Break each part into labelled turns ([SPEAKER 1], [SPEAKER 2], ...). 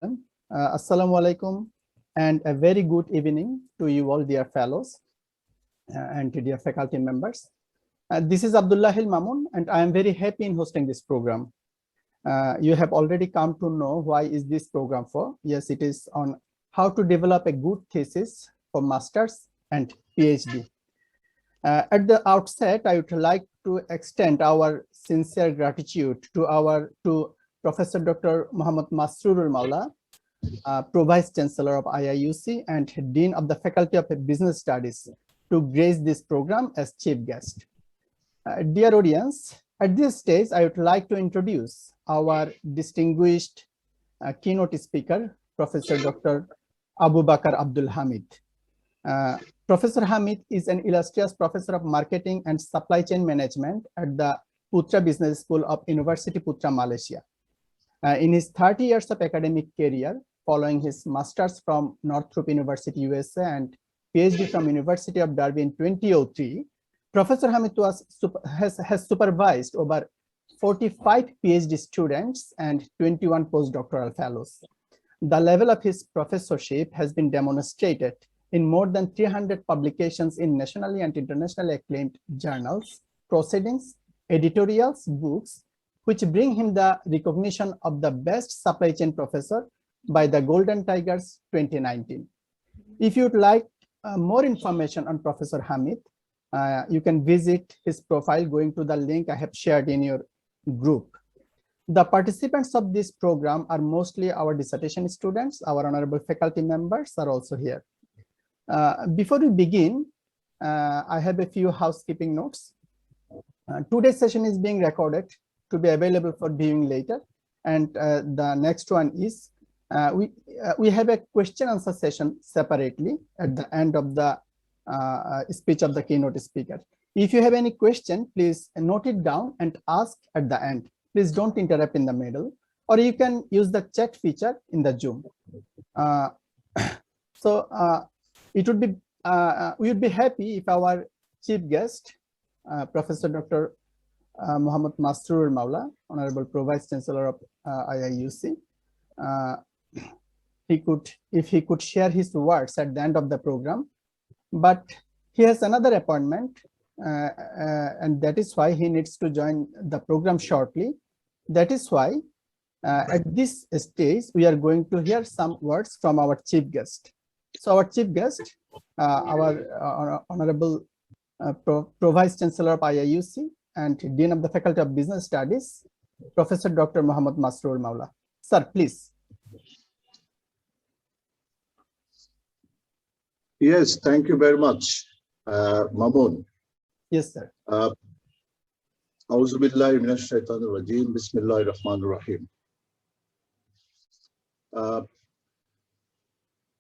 [SPEAKER 1] Assalamu alaikum and a very good evening to you all, dear fellows and dear faculty members. This is Abdullahil Mamun and I am very happy in hosting this program. You have already come to know why is this program for. Yes, it is on how to develop a good thesis for masters and PhD. At the outset, I would like to extend our sincere gratitude to Professor Dr. Mohammad Masrurul, Pro-Vice Chancellor of IIUC and Dean of the Faculty of Business Studies, to grace this program as chief guest. Dear audience, at this stage, I would like to introduce our distinguished keynote speaker, Professor Dr. Bakar Abdul Hamid. Professor Hamid is an illustrious professor of marketing and supply chain management at the Putra Business School of University Putra, Malaysia. In his 30 years of academic career, following his master's from Northrop University, USA, and PhD from University of Derby in 2003, Professor Hamid has supervised over 45 PhD students and 21 postdoctoral fellows. The level of his professorship has been demonstrated in more than 300 publications in nationally and internationally acclaimed journals, proceedings, editorials, books, which bring him the recognition of the best supply chain professor by the Golden Tigers 2019. If you'd like more information on Professor Hamid, you can visit his profile going to the link I have shared in your group. The participants of this program are mostly our dissertation students. Our honorable faculty members are also here. Before we begin, I have a few housekeeping notes. Today's session is being recorded to be available for viewing later. And the next one is, we have a question answer session separately at the end of the speech of the keynote speaker. If you have any question, please note it down and ask at the end. Please don't interrupt in the middle, or you can use the chat feature in the Zoom. It would be, we would be happy if our chief guest, Professor Dr. Mohammad Masrurul, Honorable Pro-Vice Chancellor of IIUC, if he could share his words at the end of the program. But he has another appointment, and that is why he needs to join the program shortly. That is why at this stage, we are going to hear some words from our chief guest. So our chief guest, our Honorable Pro-Vice Chancellor of IIUC and Dean of the Faculty of Business Studies, Professor Dr. Mohammad Masrurul. Sir, please.
[SPEAKER 2] Yes, thank you very much, Mamun.
[SPEAKER 1] Yes, sir.
[SPEAKER 2] Auzu billahi minash shaitanir rajim. Bismillahir rahmanir rahim.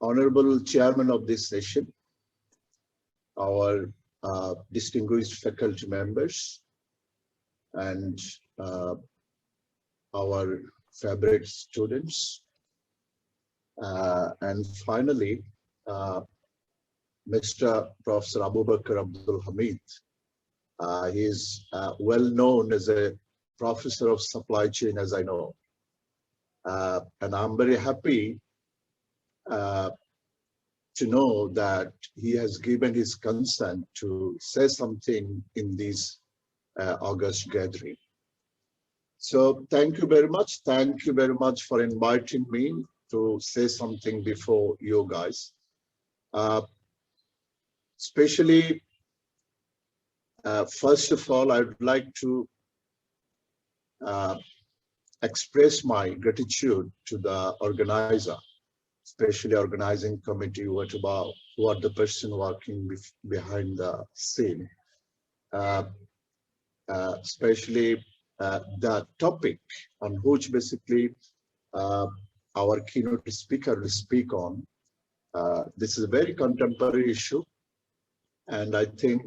[SPEAKER 2] Honorable Chairman of this session, our distinguished faculty members, and our favorite students, and finally, Mr. Professor Bakar Abdul Hamid. He is well known as a professor of supply chain, as I know. And I'm very happy to know that he has given his consent to say something in this August gathering. So thank you very much. Thank you very much for inviting me to say something before you guys. Especially, first of all, I would like to express my gratitude to the organizer, especially organizing committee, who are the person working behind the scene. Especially the topic on which basically our keynote speaker will speak on. This is a very contemporary issue. And I think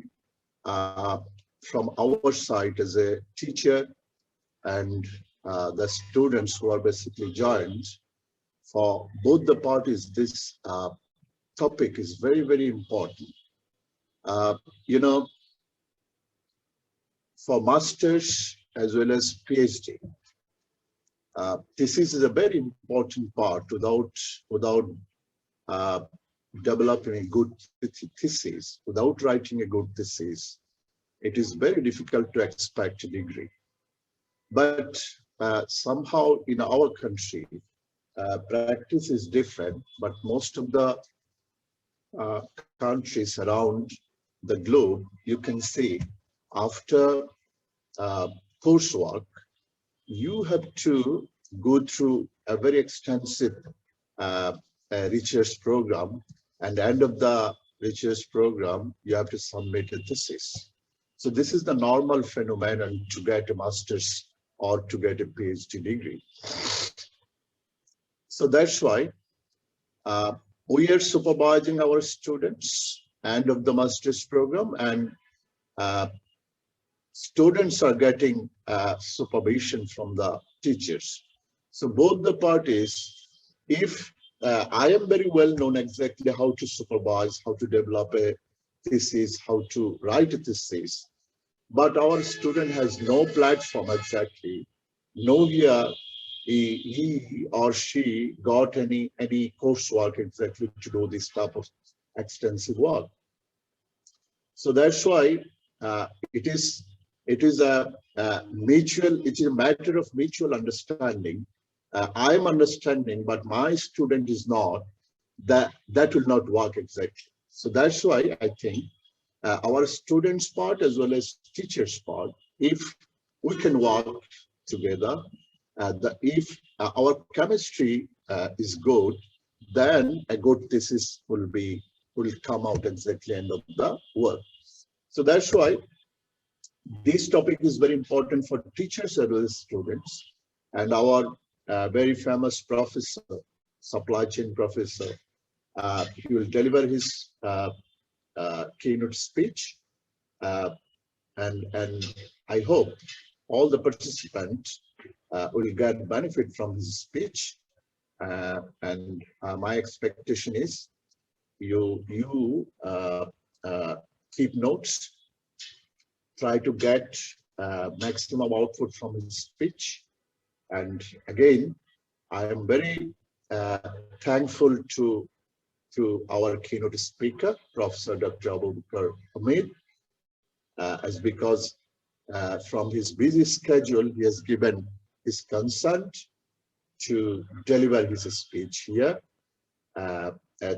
[SPEAKER 2] from our side as a teacher and the students who are basically joined, for both the parties, this topic is very, very important. You know, for masters as well as PhD, thesis is a very important part. Without developing a good thesis, without writing a good thesis, it is very difficult to expect a degree. But somehow in our country, practice is different, but most of the countries around the globe, you can see after coursework, you have to go through a very extensive research program, and at the end of the research program, you have to submit a thesis. So this is the normal phenomenon to get a master's or to get a PhD degree. So that's why we are supervising our students end of the master's program, and students are getting supervision from the teachers. So both the parties, if I am very well known exactly how to supervise, how to develop a thesis, how to write a thesis, but our student has no platform exactly, nowhere he or she got any coursework exactly to do this type of extensive work. So that's why it is a matter of mutual understanding. I'm understanding, but my student is not. That will not work exactly. So that's why I think our students' part as well as teachers' part, if we can work together, if our chemistry is good, then a good thesis will come out exactly end of the work. So that's why this topic is very important for teachers as well as students. And our very famous professor, supply chain professor, he will deliver his keynote speech, and I hope all the participants will get benefit from his speech. And my expectation is you keep notes, try to get maximum output from his speech. And again, I am very thankful to our keynote speaker, Professor Dr. Bakar, Hamid, as because from his busy schedule, he has given his consent to deliver his speech here.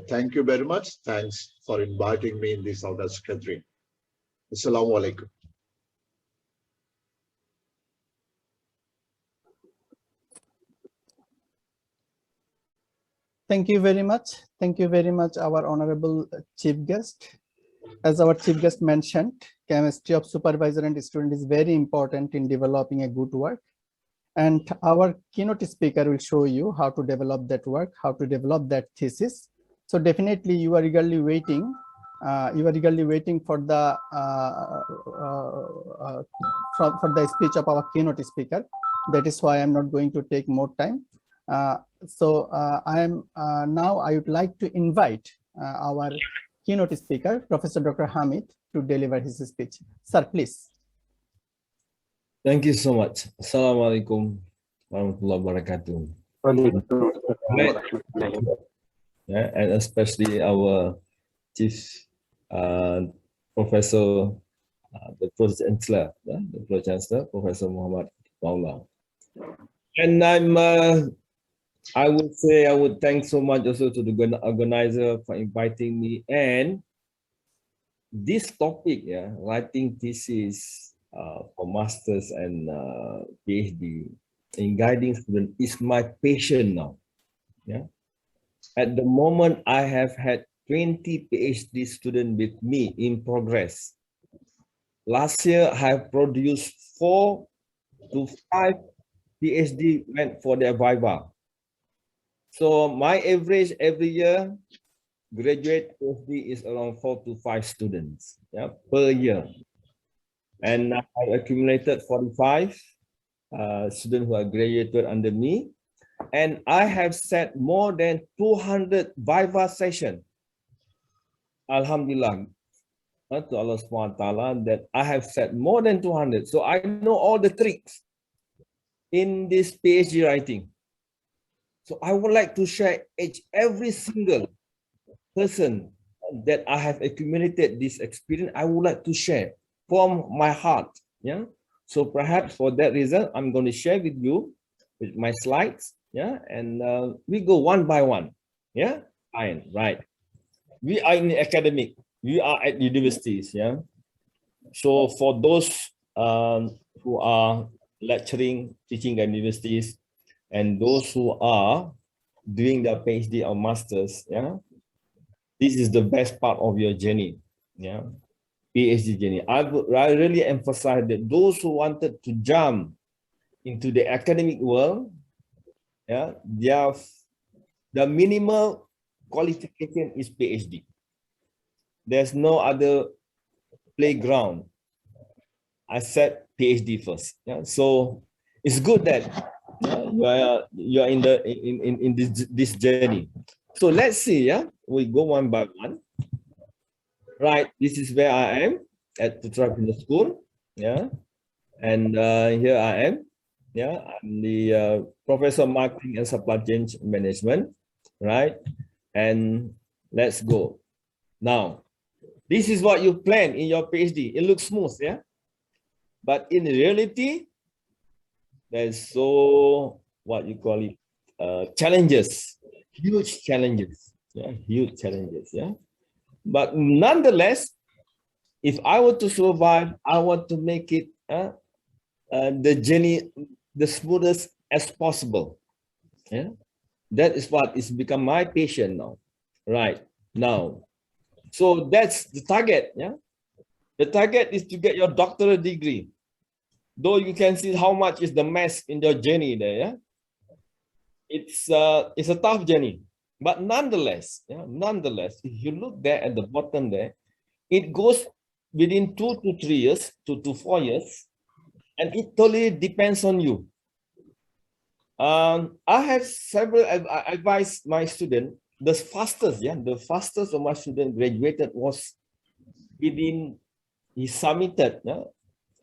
[SPEAKER 2] Thank you very much. Thanks for inviting me in this August gathering. Assalamu alaikum.
[SPEAKER 1] Thank you very much. Thank you very much, our honorable chief guest. As our chief guest mentioned, chemistry of supervisor and student is very important in developing a good work. And our keynote speaker will show you how to develop that work, how to develop that thesis. So definitely you are eagerly waiting. For the speech of our keynote speaker. That is why I'm not going to take more time. I would like to invite our keynote speaker, Professor Dr. Hamid, to deliver his speech. Sir, please.
[SPEAKER 3] Thank you so much. Assalamualaikum warahmatullahi wabarakatuh. Yeah, and especially our chief professor, the Pro-Chancellor, Professor Mohammad Powla. And I would thank so much also to the organizer for inviting me. And this topic, writing thesis for masters and PhD in guiding students is my passion now. Yeah. At the moment, I have had 20 PhD students with me in progress. Last year, I have produced 4 to 5 PhD went for their Viva. So my average every year, graduate PhD is around 4 to 5 students per year. And I have accumulated 45 students who are graduated under me. And I have set more than 200 Viva sessions. Alhamdulillah, to Allah subhanahu wa ta'ala, that I have set more than 200. So I know all the tricks. in this PhD writing. So I would like to share every single person that I have accumulated this experience. I would like to share from my heart. Yeah. So perhaps for that reason, I'm going to share with you with my slides. Yeah. And we go one by one. Yeah. Fine. Right. We are in the academic. We are at universities. Yeah. So for those who are lecturing, teaching at universities, and those who are doing their PhD or masters, yeah, this is the best part of your journey, yeah, PhD journey. I really emphasize that those who wanted to jump into the academic world, yeah, the minimal qualification is PhD. There's no other playground. I said PhD first. Yeah, so it's good that you are in this journey. So let's see. Yeah, we go one by one. Right, this is where I am at Putra School. Yeah, and here I am. Yeah, I'm the Professor of Marketing and Supply Chain Management. Right, and let's go. Now, this is what you plan in your PhD. It looks smooth, yeah. But in reality, there's so what you call it challenges, huge challenges, yeah, huge challenges, yeah. But nonetheless, if I were to survive, I want to make it the journey the smoothest as possible. Yeah, that is what is become my passion now, right now. So that's the target. Yeah, the target is to get your doctorate degree. Though you can see how much is the mess in your journey there. Yeah, it's a tough journey, but nonetheless, yeah, nonetheless, if you look there at the bottom there, it goes within 2 to 3 years, 2 to 4 years, and it totally depends on you. I have several advice my student. The fastest, yeah, the fastest of my student graduated was within, he submitted, yeah,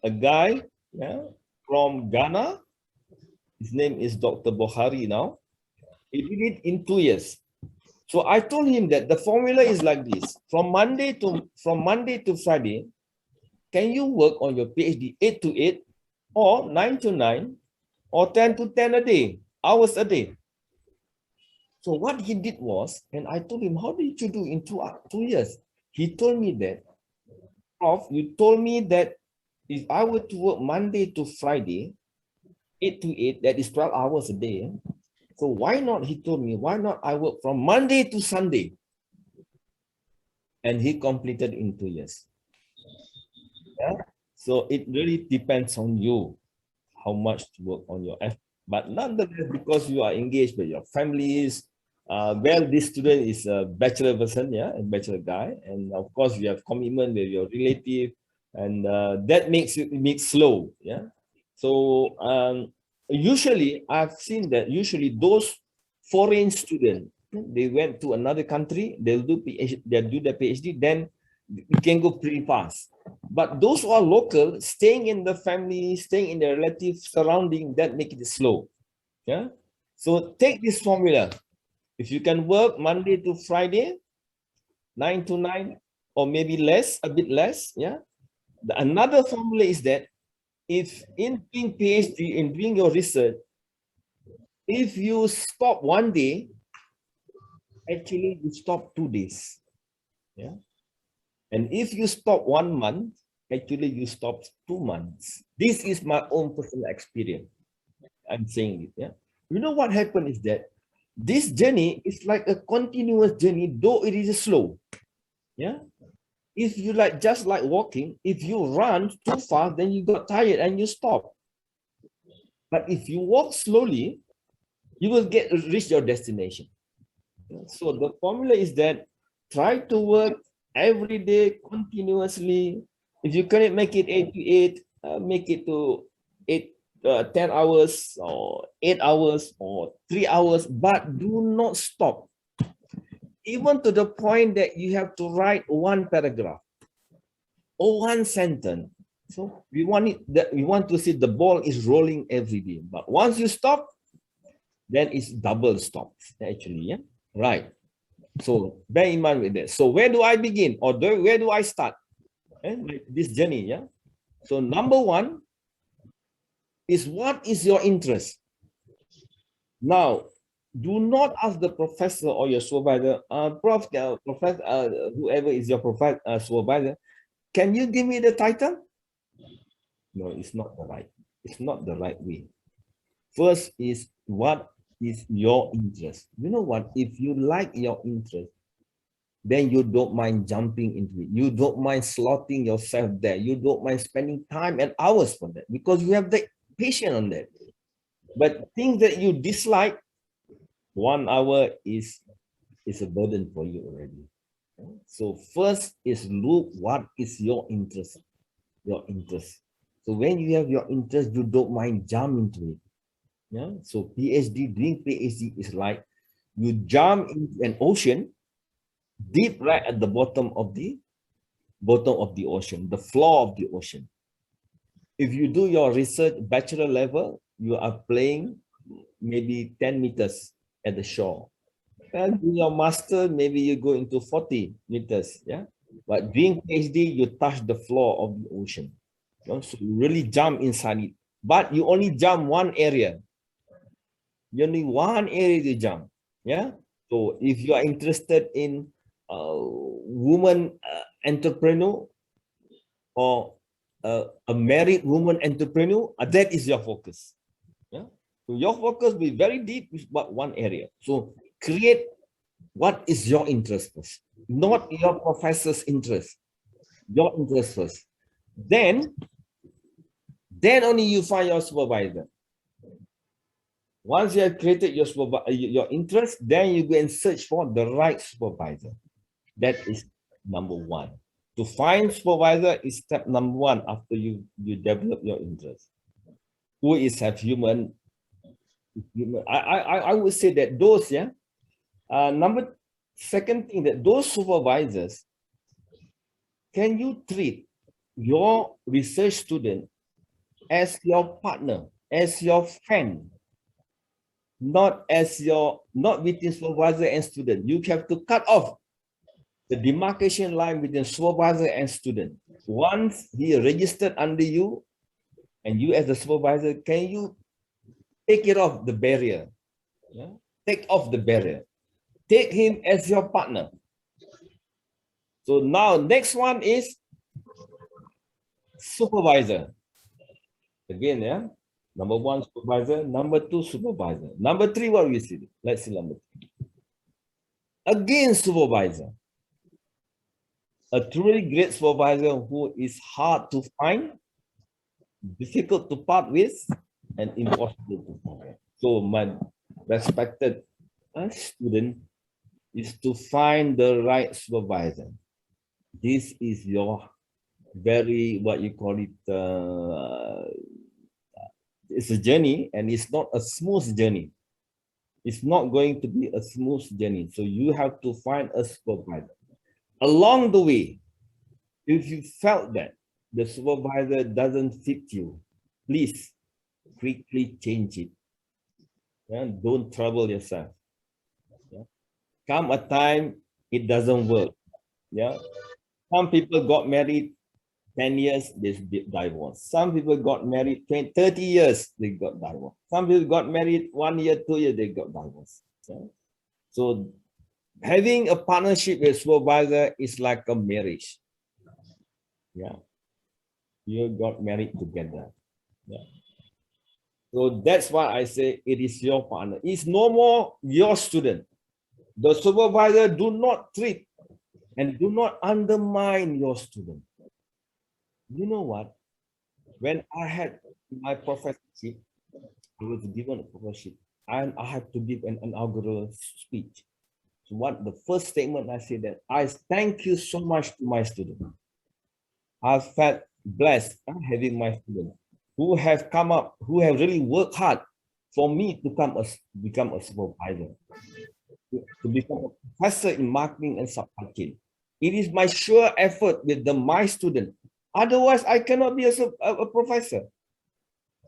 [SPEAKER 3] a guy, yeah, from Ghana. His name is Dr. Bohari now. He did it in 2 years. So I told him that the formula is like this: from Monday to Friday, can you work on your PhD 8 to 8, or 9 to 9, or 10 to 10 a day, hours a day? So what he did was, and I told him, how did you do in 2 years? He told me that, Prof, you told me that if I were to work Monday to Friday, 8 to 8, that is 12 hours a day. So why not, he told me, why not I work from Monday to Sunday? And he completed in 2 years. Yeah? So it really depends on you, how much to work on your effort. But nonetheless, because you are engaged with your families, well, this student is a bachelor person, yeah, a bachelor guy. And of course, you have commitment with your relative, and that makes it slow, yeah. So usually, I've seen that usually those foreign students, they went to another country, they'll do their PhD, then it can go pretty fast. But those who are local, staying in the family, staying in their relative surrounding, that make it slow. Yeah. So take this formula. If you can work Monday to Friday, 9 to 9, or maybe less, a bit less. Yeah. Another formula is that if in doing PhD, in doing your research, if you stop one day, actually you stop 2 days. Yeah. And if you stop 1 month, actually you stop 2 months. This is my own personal experience. I'm saying it. Yeah. You know what happened is that this journey is like a continuous journey, though it is slow. Yeah. If you just like walking, if you run too fast, then you got tired and you stop. But if you walk slowly, you will reach your destination. So the formula is that try to work every day continuously. If you cannot make it 8 to 8, make it to 10 hours or 8 hours or 3 hours, but do not stop. Even to the point that you have to write 1 paragraph or 1 sentence. So we want to see the ball is rolling every day. But once you stop, then it's double stops actually. Yeah, right. So bear in mind with that. So where do I begin, or where do I start? Like this journey. Yeah. So number one is, what is your interest? Now, do not ask the professor or your supervisor, professor, whoever is your supervisor, can you give me the title? No, it's not the right. It's not the right way. First is, what is your interest? You know what? If you like your interest, then you don't mind jumping into it. You don't mind slotting yourself there. You don't mind spending time and hours for that because you have the patience on that. But things that you dislike, 1 hour is a burden for you already. So first is look what is your interest. Your interest. So when you have your interest, you don't mind jump into it. Yeah. So PhD, doing PhD is like you jump into an ocean, deep right at the bottom of the ocean, the floor of the ocean. If you do your research bachelor level, you are playing maybe 10 meters at the shore. And in your master, maybe you go into 40 meters. Yeah. But doing PhD, you touch the floor of the ocean. You know, so you really jump inside it. But you only jump one area. You only one area to jump. Yeah. So if you are interested in woman entrepreneur or a married woman entrepreneur, that is your focus. Yeah. So your focus will be very deep with one area. So create what is your interest first, not your professor's interest. Your interest first. Then only you find your supervisor. Once you have created your interest, then you go and search for the right supervisor. That is number one. To find supervisor is step number one after you develop your interest. Who is have human? I would say that those, yeah. Second thing, that those supervisors, can you treat your research student as your partner, as your friend, not between supervisor and student. You have to cut off the demarcation line between supervisor and student. Once he registered under you, and you as the supervisor, can you take it off the barrier? Yeah? Take off the barrier. Take him as your partner. So now next one is supervisor. Again, yeah. Number one, supervisor. Number two, supervisor. Number three, what we see? Let's see number three. Again, supervisor. A truly great supervisor who is hard to find, difficult to part with, and impossible to find. So my respected student is to find the right supervisor. This is your very, what you call it, it's a journey, and it's not a smooth journey. It's not going to be a smooth journey. So you have to find a supervisor. Along the way, if you felt that the supervisor doesn't fit you, please quickly change it. Yeah? Don't trouble yourself. Yeah? Come a time it doesn't work. Yeah. Some people got married 10 years, they divorced. Some people got married 20, 30 years, they got divorced. Some people got married 1 year, 2 years, they got divorced. Yeah? So having a partnership with supervisor is like a marriage. Yeah. You got married together. Yeah. So that's why I say it is your partner. It's no more your student. The supervisor do not treat and do not undermine your student. You know what? When I had my professorship, I was given a professorship, and I had to give an inaugural speech. So what the first statement I said, that I thank you so much to my student. I felt blessed having my students who have come up, who have really worked hard for me to become a supervisor, to become a professor in marketing and supply chain. It is my sure effort with my student Otherwise, I cannot be a professor.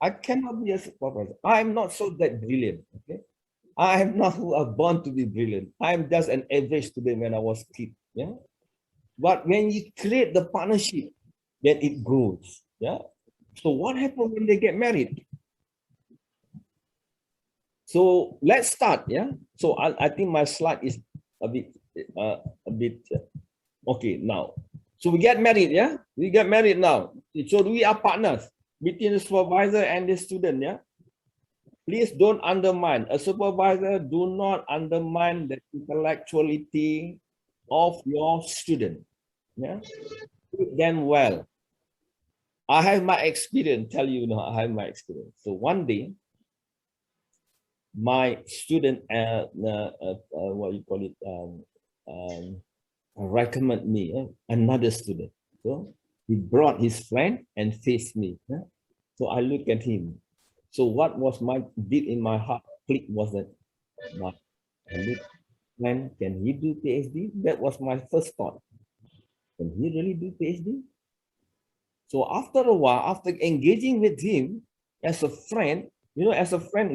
[SPEAKER 3] I cannot be a supervisor. I'm not so that brilliant. Okay, I am not who are born to be brilliant. I'm just an average student when I was a kid. Yeah, but when you create the partnership, then it grows. Yeah. So what happens when they get married? So let's start. Yeah. So I think my slide is a bit okay now. So we get married. Yeah, we get married now. So we are partners between the supervisor and the student. Yeah. Please don't undermine. A supervisor do not undermine the intellectuality of your student. Yeah, treat them well. I have my experience. Tell you now, I have my experience. So one day, my student, what you call it, recommend me another student. So he brought his friend and faced me. Yeah? So I look at him. So what was my deep in my heart click was that my friend, can he do PhD? That was my first thought. Can he really do PhD? So after a while, after engaging with him as a friend, as a friend,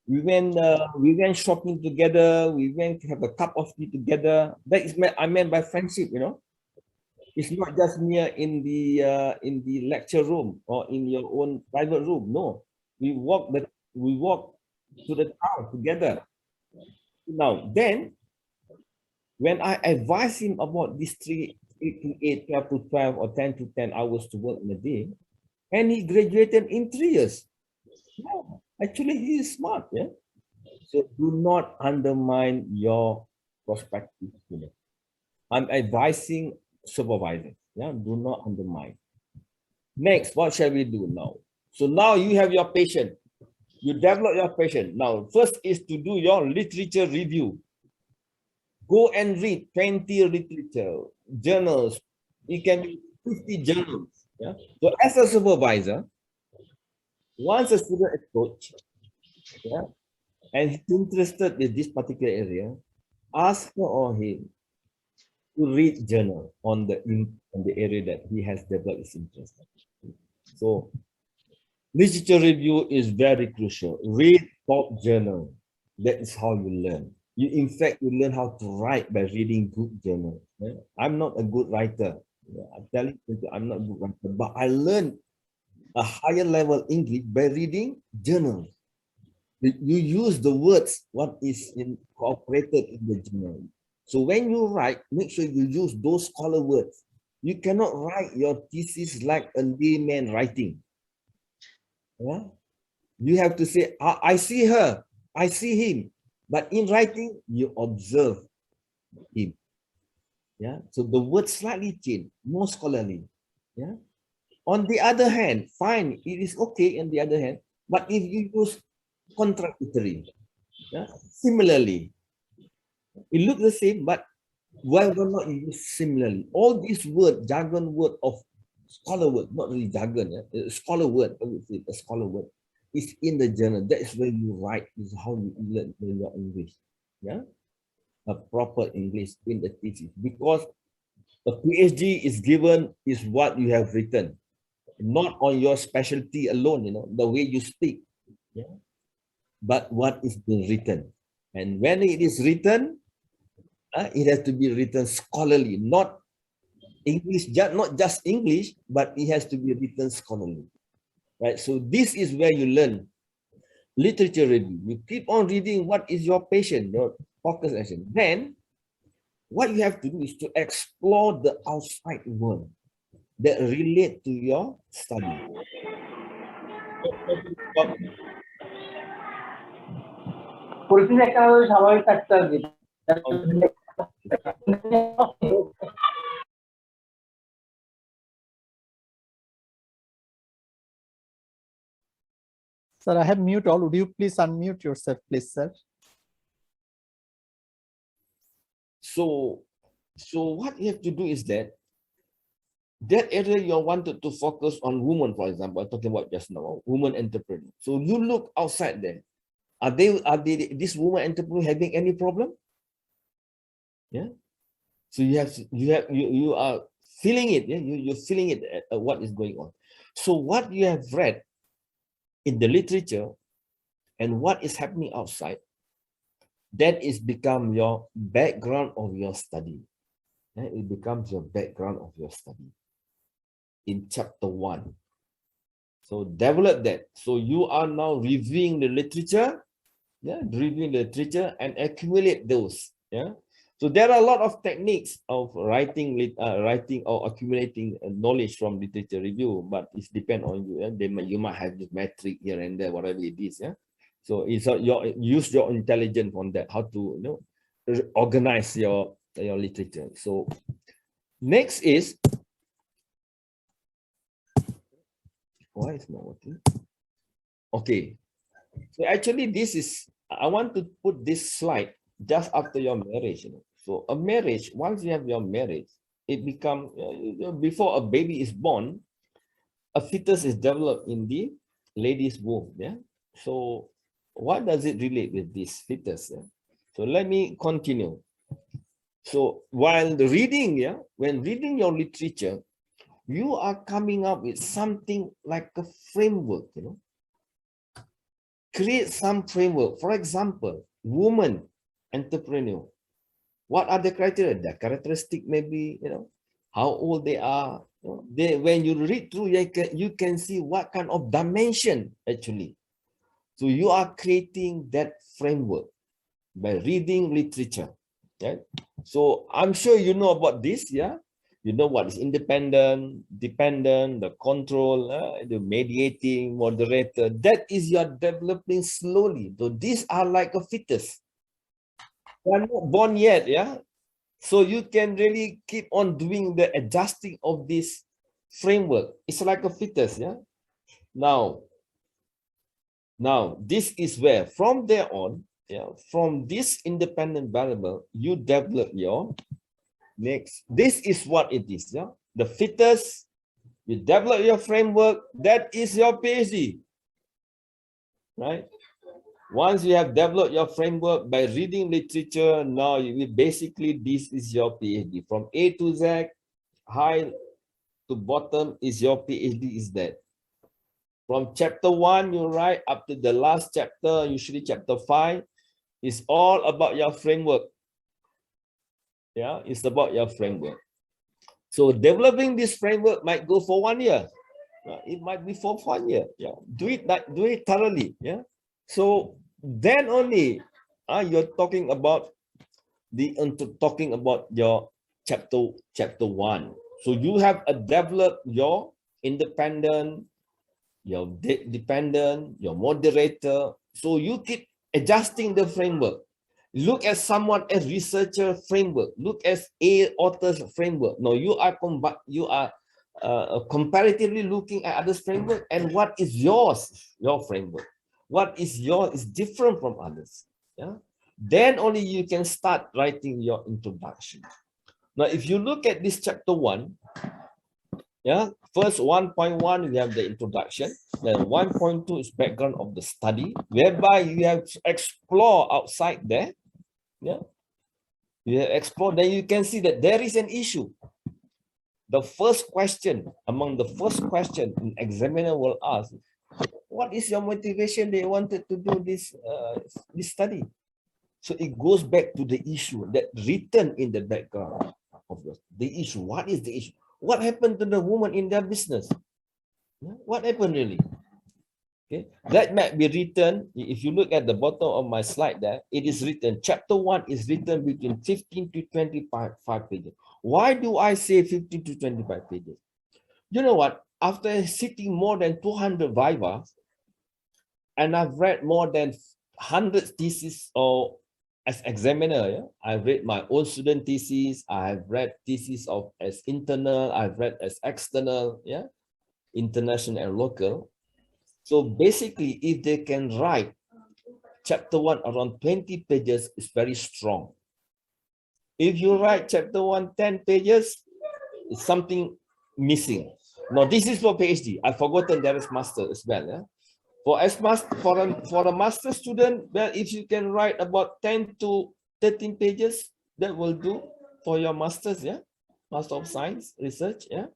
[SPEAKER 3] we went shopping together. We went to have a cup of tea together. That is I meant by friendship. It's not just mere in the lecture room or in your own private room. No, we walk to the town together. Now then, when I advise him about these 3 to 8, 12 to 12, or 10 to 10 hours to work in a day, and he graduated in 3 years. Yeah, actually, he is smart. Yeah. So do not undermine your prospective student. I'm advising supervisors. Yeah, do not undermine. Next, what shall we do now? So now you have your patient. You develop your patient. Now, first is to do your literature review. Go and read 20 literature, journals. It can be 50 journals. Yeah. So as a supervisor, once a student approach, yeah, and he's interested in this particular area, ask her or him to read journal on the area that he has developed his interest. So literature review is very crucial. Read top journal. That is how you learn. In fact, you learn how to write by reading good journal. Yeah? I'm not a good writer. Yeah, I'm telling you, I'm not a good writer, but I learned a higher level English by reading journals. You use the words what is incorporated in the journal. So when you write, make sure you use those scholar words. You cannot write your thesis like a layman writing. Yeah? You have to say, I see her, I see him. But in writing, you observe him. Yeah. So the words slightly change, more scholarly. Yeah. On the other hand, fine, it is okay on the other hand, but if you use contradictory, yeah, similarly, it looks the same, but why not use similarly? All these word, jargon word of scholar word, not really jargon, scholar word, I would say a scholar word, is in the journal. That is where you write, is how you learn your English. Yeah, a proper English in the thesis, because a PhD is given is what you have written, not on your specialty alone, the way you speak, yeah, but what is being written. And when it is written, it has to be written scholarly, not English, not just English, but it has to be written scholarly, right? So this is where you learn literature review. You keep on reading what is your passion, your focus action. Then what you have to do is to explore the outside world that relate to your study.
[SPEAKER 1] Sir, I have mute all. Would you please unmute yourself, please, sir?
[SPEAKER 3] So what you have to do is that area you wanted to focus on women, for example, I'm talking about just now, women entrepreneur. So you look outside there. Are this woman entrepreneur having any problem? Yeah. So you are feeling it. Yeah? You're feeling it, what is going on. So what you have read in the literature and what is happening outside, that is become your background of your study. Yeah? It becomes your background of your study in chapter 1. So develop that. So you are now reviewing the literature, yeah, reviewing the literature and accumulate those. Yeah. So there are a lot of techniques of writing or accumulating knowledge from literature review, but it depends on you. Yeah? You might have this metric here and there, whatever it is. Yeah. So it's use your intelligence on that, how to organize your literature. So next is, why is not working? Okay. So actually this is, I want to put this slide just after your marriage. So a marriage, once you have your marriage, it becomes, before a baby is born, a fetus is developed in the lady's womb. Yeah. So what does it relate with this fetus? Yeah? So let me continue. So while the reading, yeah, when reading your literature, you are coming up with something like a framework, Create some framework. For example, woman entrepreneur. What are the criteria? The characteristic maybe, how old they are. When you read through, you can see what kind of dimension actually. So you are creating that framework by reading literature. Right? So I'm sure you know about this, yeah? You know what is independent, dependent, the control, the mediating, moderator. That is you are developing slowly. So these are like a fetus. They are not born yet, yeah? So you can really keep on doing the adjusting of this framework. It's like a fetus, yeah? Now, this is where, from there on, yeah, from this independent variable, you develop your next. This is what it is, yeah? The fetus, you develop your framework, that is your PhD, right? Once you have developed your framework by reading literature, now you basically, this is your PhD. From A to Z, high to bottom is your PhD is that. From chapter 1, you write up to the last chapter, usually chapter 5, is all about your framework. Yeah, it's about your framework. So developing this framework might go for 1 year. It might be for 1 year. Yeah, do it thoroughly. Yeah. So then only you're talking about your chapter 1. So you have developed your independent, your dependent, your moderator. So you keep adjusting the framework. Look at someone as researcher framework. Look at a author's framework. No, you are comparatively looking at others' framework, and what is yours, your framework. What is yours is different from others. Yeah. Then only you can start writing your introduction. Now, if you look at this chapter 1, yeah, first 1.1 we have the introduction. Then 1.2 is background of the study, whereby you have to explore outside there. Yeah, you have explore. Then you can see that there is an issue. The first question, among the first question an examiner will ask, what is your motivation they wanted to do this study? So it goes back to the issue that written in the background of the issue. What is the issue? What happened to the woman in their business? What happened really? Okay, that might be written. If you look at the bottom of my slide there, it is written, chapter 1 is written between 15 to 25 pages. Why do I say 15 to 25 pages? You know what? After sitting more than 200 vivas, and I've read more than 100 theses or as examiner, yeah? I've read my own student thesis, I've read thesis of as internal, I've read as external, yeah, international and local. So basically, if they can write chapter 1 around 20 pages, it's very strong. If you write chapter 1 10 pages, it's something missing. Now this is for PhD. I've forgotten there is master as well. Yeah? For a master student, well, if you can write about 10 to 13 pages, that will do for your masters. Yeah. Master of Science Research. Yeah.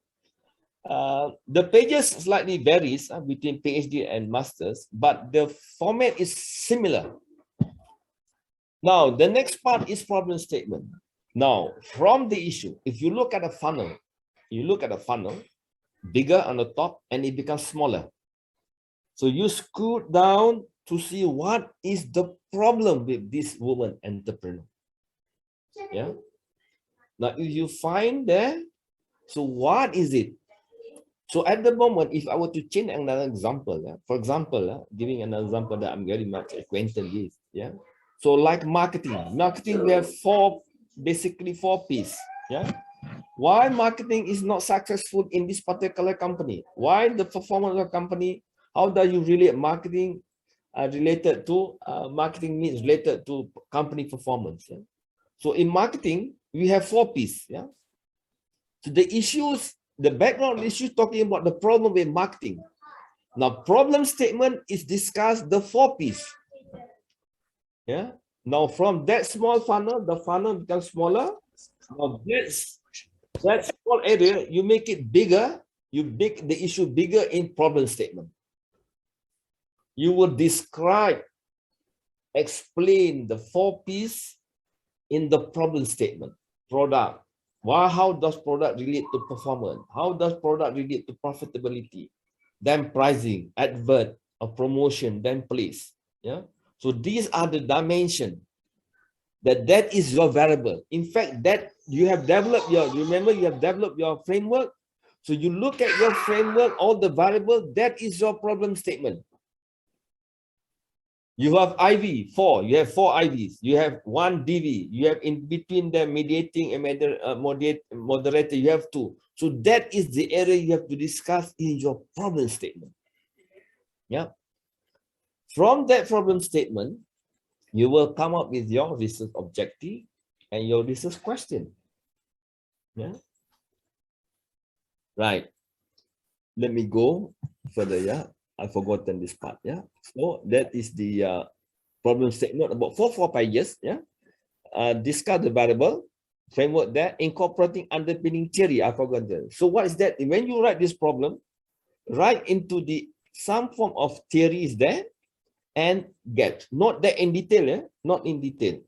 [SPEAKER 3] The pages slightly varies between PhD and Masters, but the format is similar. Now, the next part is problem statement. Now, from the issue, if you look at a funnel, bigger on the top and it becomes smaller. So you scoot down to see what is the problem with this woman entrepreneur. Yeah. Now, if you find there, so what is it? So at the moment, if I were to change another example, for example, giving an example that I'm very much acquainted with, yeah. So like marketing, we have basically four P's, yeah. Why marketing is not successful in this particular company? Why the performance of the company? How do you relate marketing related to marketing needs related to company performance? Yeah? So in marketing, we have four P's, yeah. So the issues. The background issue talking about the problem with marketing. Now, problem statement is discussed the four P's. Yeah. Now, from that small funnel, the funnel becomes smaller. Now, that small area, you make it bigger. You make the issue bigger in problem statement. You will describe, explain the four P's in the problem statement. Product. How does product relate to performance? How does product relate to profitability? Then pricing, advert, or promotion, then place. Yeah. So these are the dimensions that is your variable. In fact, that you have developed your framework. So you look at your framework, all the variable, that is your problem statement. You have IV, you have four IVs, you have one DV, you have in between the mediating and moderator, you have two. So that is the area you have to discuss in your problem statement. Yeah. From that problem statement, you will come up with your research objective and your research question. Yeah. Right. Let me go further. Yeah. I've forgotten this part. Yeah. So that is the problem statement about four pages. Yeah. Discuss the variable framework there, incorporating underpinning theory. I forgot that. So what is that? When you write this problem, write into the some form of theory is there and get not that in detail, not in detail,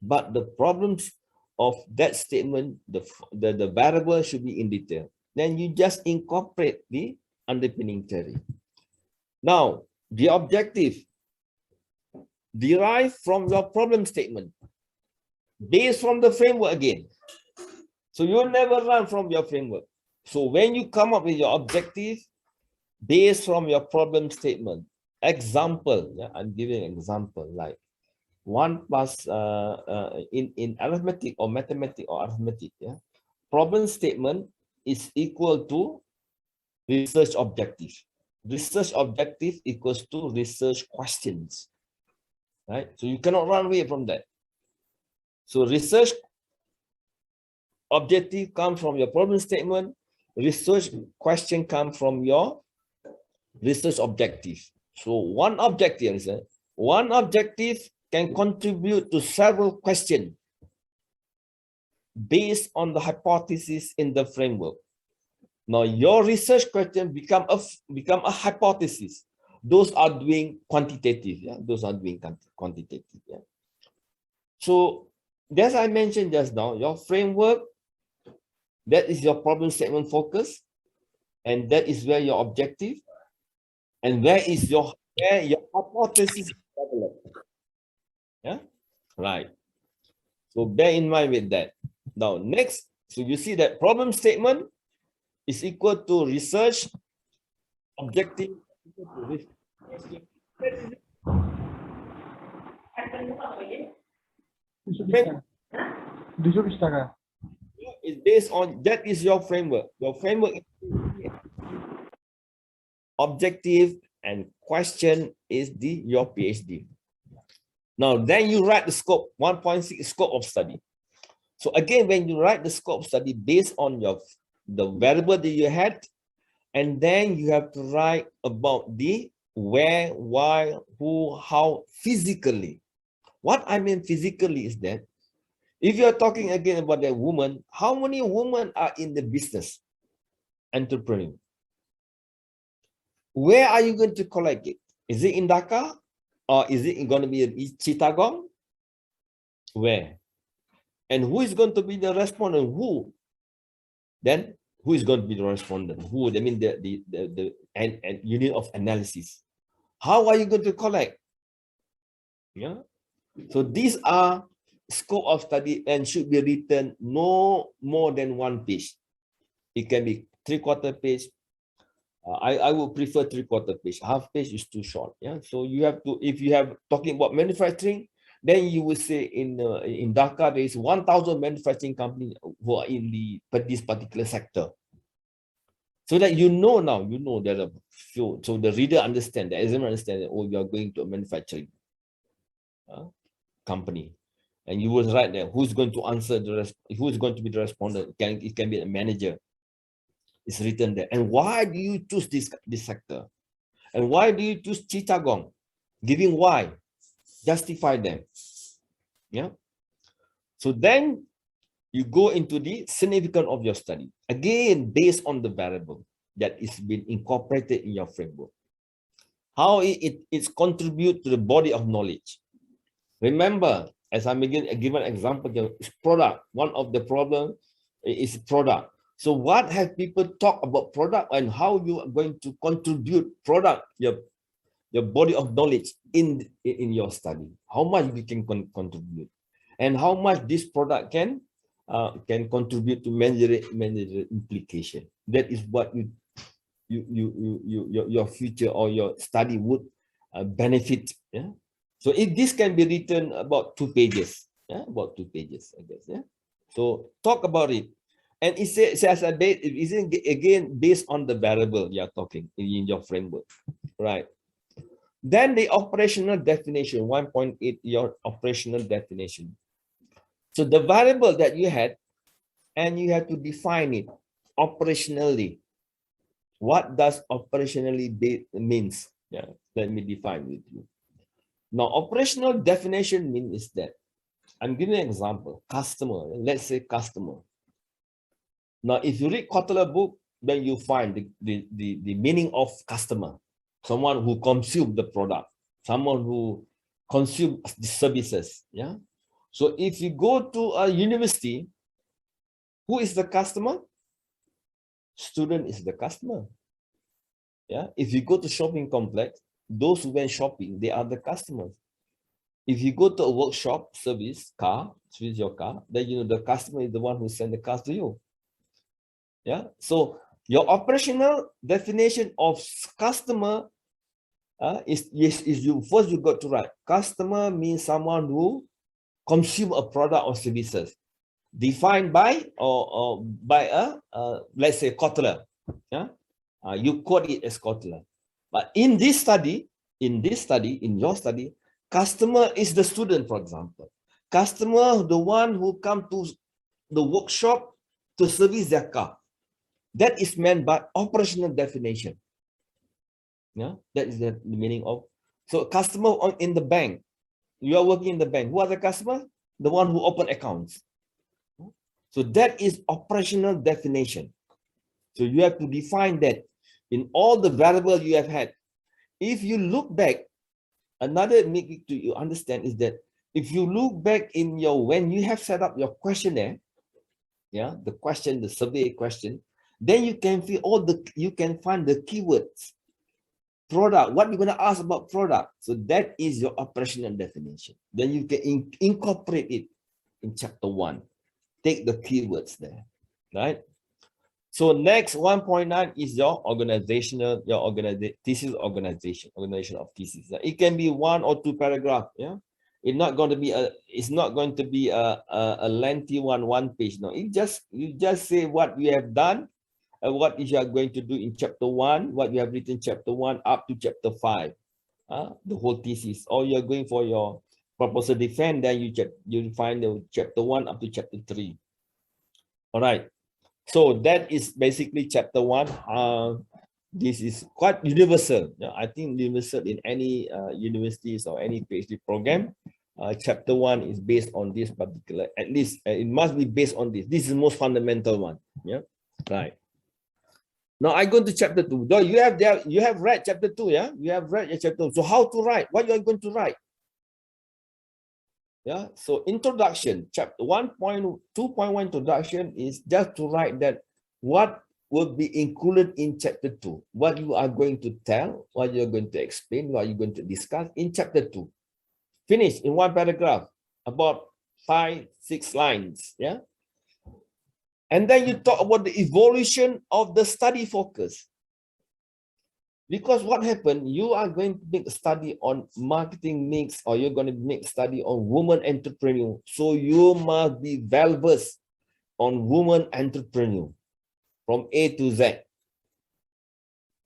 [SPEAKER 3] but the problems of that statement, the variable should be in detail. Then you just incorporate the underpinning theory. Now, the objective derived from your problem statement based from the framework again. So you'll never run from your framework. So when you come up with your objective based from your problem statement, example, yeah, I'm giving an example like 1 plus in arithmetic or mathematics or arithmetic, yeah, problem statement is equal to research objective. Research objective equals to research questions, right? So you cannot run away from that. So research objective comes from your problem statement. Research question comes from your research objective. So one objective can contribute to several questions based on the hypothesis in the framework. Now your research question become a hypothesis. Those are doing quantitative. Yeah, those are doing quantitative. Yeah. So as I mentioned just now, your framework, that is your problem statement focus, and that is where your objective, and where your hypothesis is developed. Yeah, right. So bear in mind with that. Now next, so you see that problem statement is equal to research objective. It's based on that is your framework. Your framework is objective and question is your PhD. Now then you write the scope 1.6 scope of study. So again, when you write the scope of study based on the variable that you had, and then you have to write about the where, why, who, how, physically. What I mean physically is that If you are talking again about a woman, how many women are in the business, entrepreneur? Where are you going to collect it? Is it in Dhaka or is it going to be in Chittagong? Where? And who is going to be the respondent? Who? Then who is going to be the respondent? Who? I mean the unit of analysis. How are you going to collect? Yeah. So these are scope of study and should be written no more than 1 page. It can be 3/4 page. I would prefer 3/4 page. Half page is too short. Yeah. So you have to, if you have talking about manufacturing, then you will say in Dhaka there is 1,000 manufacturing companies who are in this particular sector. So that you know now, you know that a few, so the reader understand, the examiner understand that, oh, you are going to a manufacturing company, and you will write there who's going to answer who is going to be the respondent. It can be a manager. It's written there. And why do you choose this sector? And why do you choose Chittagong? Giving why, justify them. Yeah. So then you go into the significance of your study. Again, based on the variable that is being incorporated in your framework. How it's contribute to the body of knowledge. Remember, as I'm given an example, is product. One of the problem is product. So what have people talk about product and how you are going to contribute product, your body of knowledge in your study? How much you can contribute, and how much this product can contribute to manager implication. That is what your future or your study would benefit. Yeah. So if this can be written about 2 pages, yeah, about 2 pages, I guess. Yeah. So talk about it, and it says it isn't again based on the variable you are talking in your framework, right? Then the operational definition, 1.8, your operational definition. So the variable that you had, and you have to define it operationally. What does operationally means? Yeah, let me define with you. Now, operational definition means that, I'm giving an example, customer, let's say customer. Now, if you read Kotler book, then you find the meaning of customer, someone who consumes the product, someone who consumes the services. Yeah. So if you go to a university, who is the customer? Student is the customer. Yeah. If you go to shopping complex, those who went shopping, they are the customers. If you go to a workshop, service your car, then you know the customer is the one who sent the car to you. Yeah. So your operational definition of customer is you first you got to write. Customer means someone who consume a product or services defined by or by let's say Kotler. Yeah. You quote it as Kotler. But in this study, in your study, customer is the student, for example. Customer, the one who come to the workshop to service their car. That is meant by operational definition. Yeah, that is the meaning of. So customer in the bank, you are working in the bank. Who are the customer? The one who open accounts. So that is operational definition. So you have to define that in all the variables you have had. If you look back, another make to you understand is that if you look back in your, when you have set up your questionnaire, yeah, the question, the survey question, then you can feel all the, you can find the keywords. Product, what you're going to ask about product. So that is your operational definition. Then you can incorporate it in chapter 1. Take the keywords there, right? So next 1.9 is your organizational, thesis organization of thesis. It can be 1 or 2 paragraphs. Yeah, it's not going to be a lengthy one page. No, you just say what you have done, what you are going to do in chapter 1, what you have written chapter 1 up to chapter 5, the whole thesis. Or you're going for your proposal defense, then you find the chapter 1 up to chapter 3. All right. So that is basically chapter 1. This is quite universal. I think universal in any universities or any PhD program. chapter 1 is based on this particular, at least it must be based on this. This is the most fundamental one. Yeah, right. Now I go to chapter 2. Though you have read chapter 2, yeah? You have read your chapter 2. So how to write? What you are going to write? Yeah. So introduction, chapter 1.2.1 introduction is just to write that what will be included in chapter 2, what you are going to tell, what you're going to explain, what you're going to discuss in chapter 2. Finish in one paragraph, about 5-6 lines. Yeah. And then you talk about the evolution of the study focus. Because what happened, you are going to make a study on marketing mix, or you're going to make a study on woman entrepreneur. So you must be well versed on woman entrepreneur from A to Z.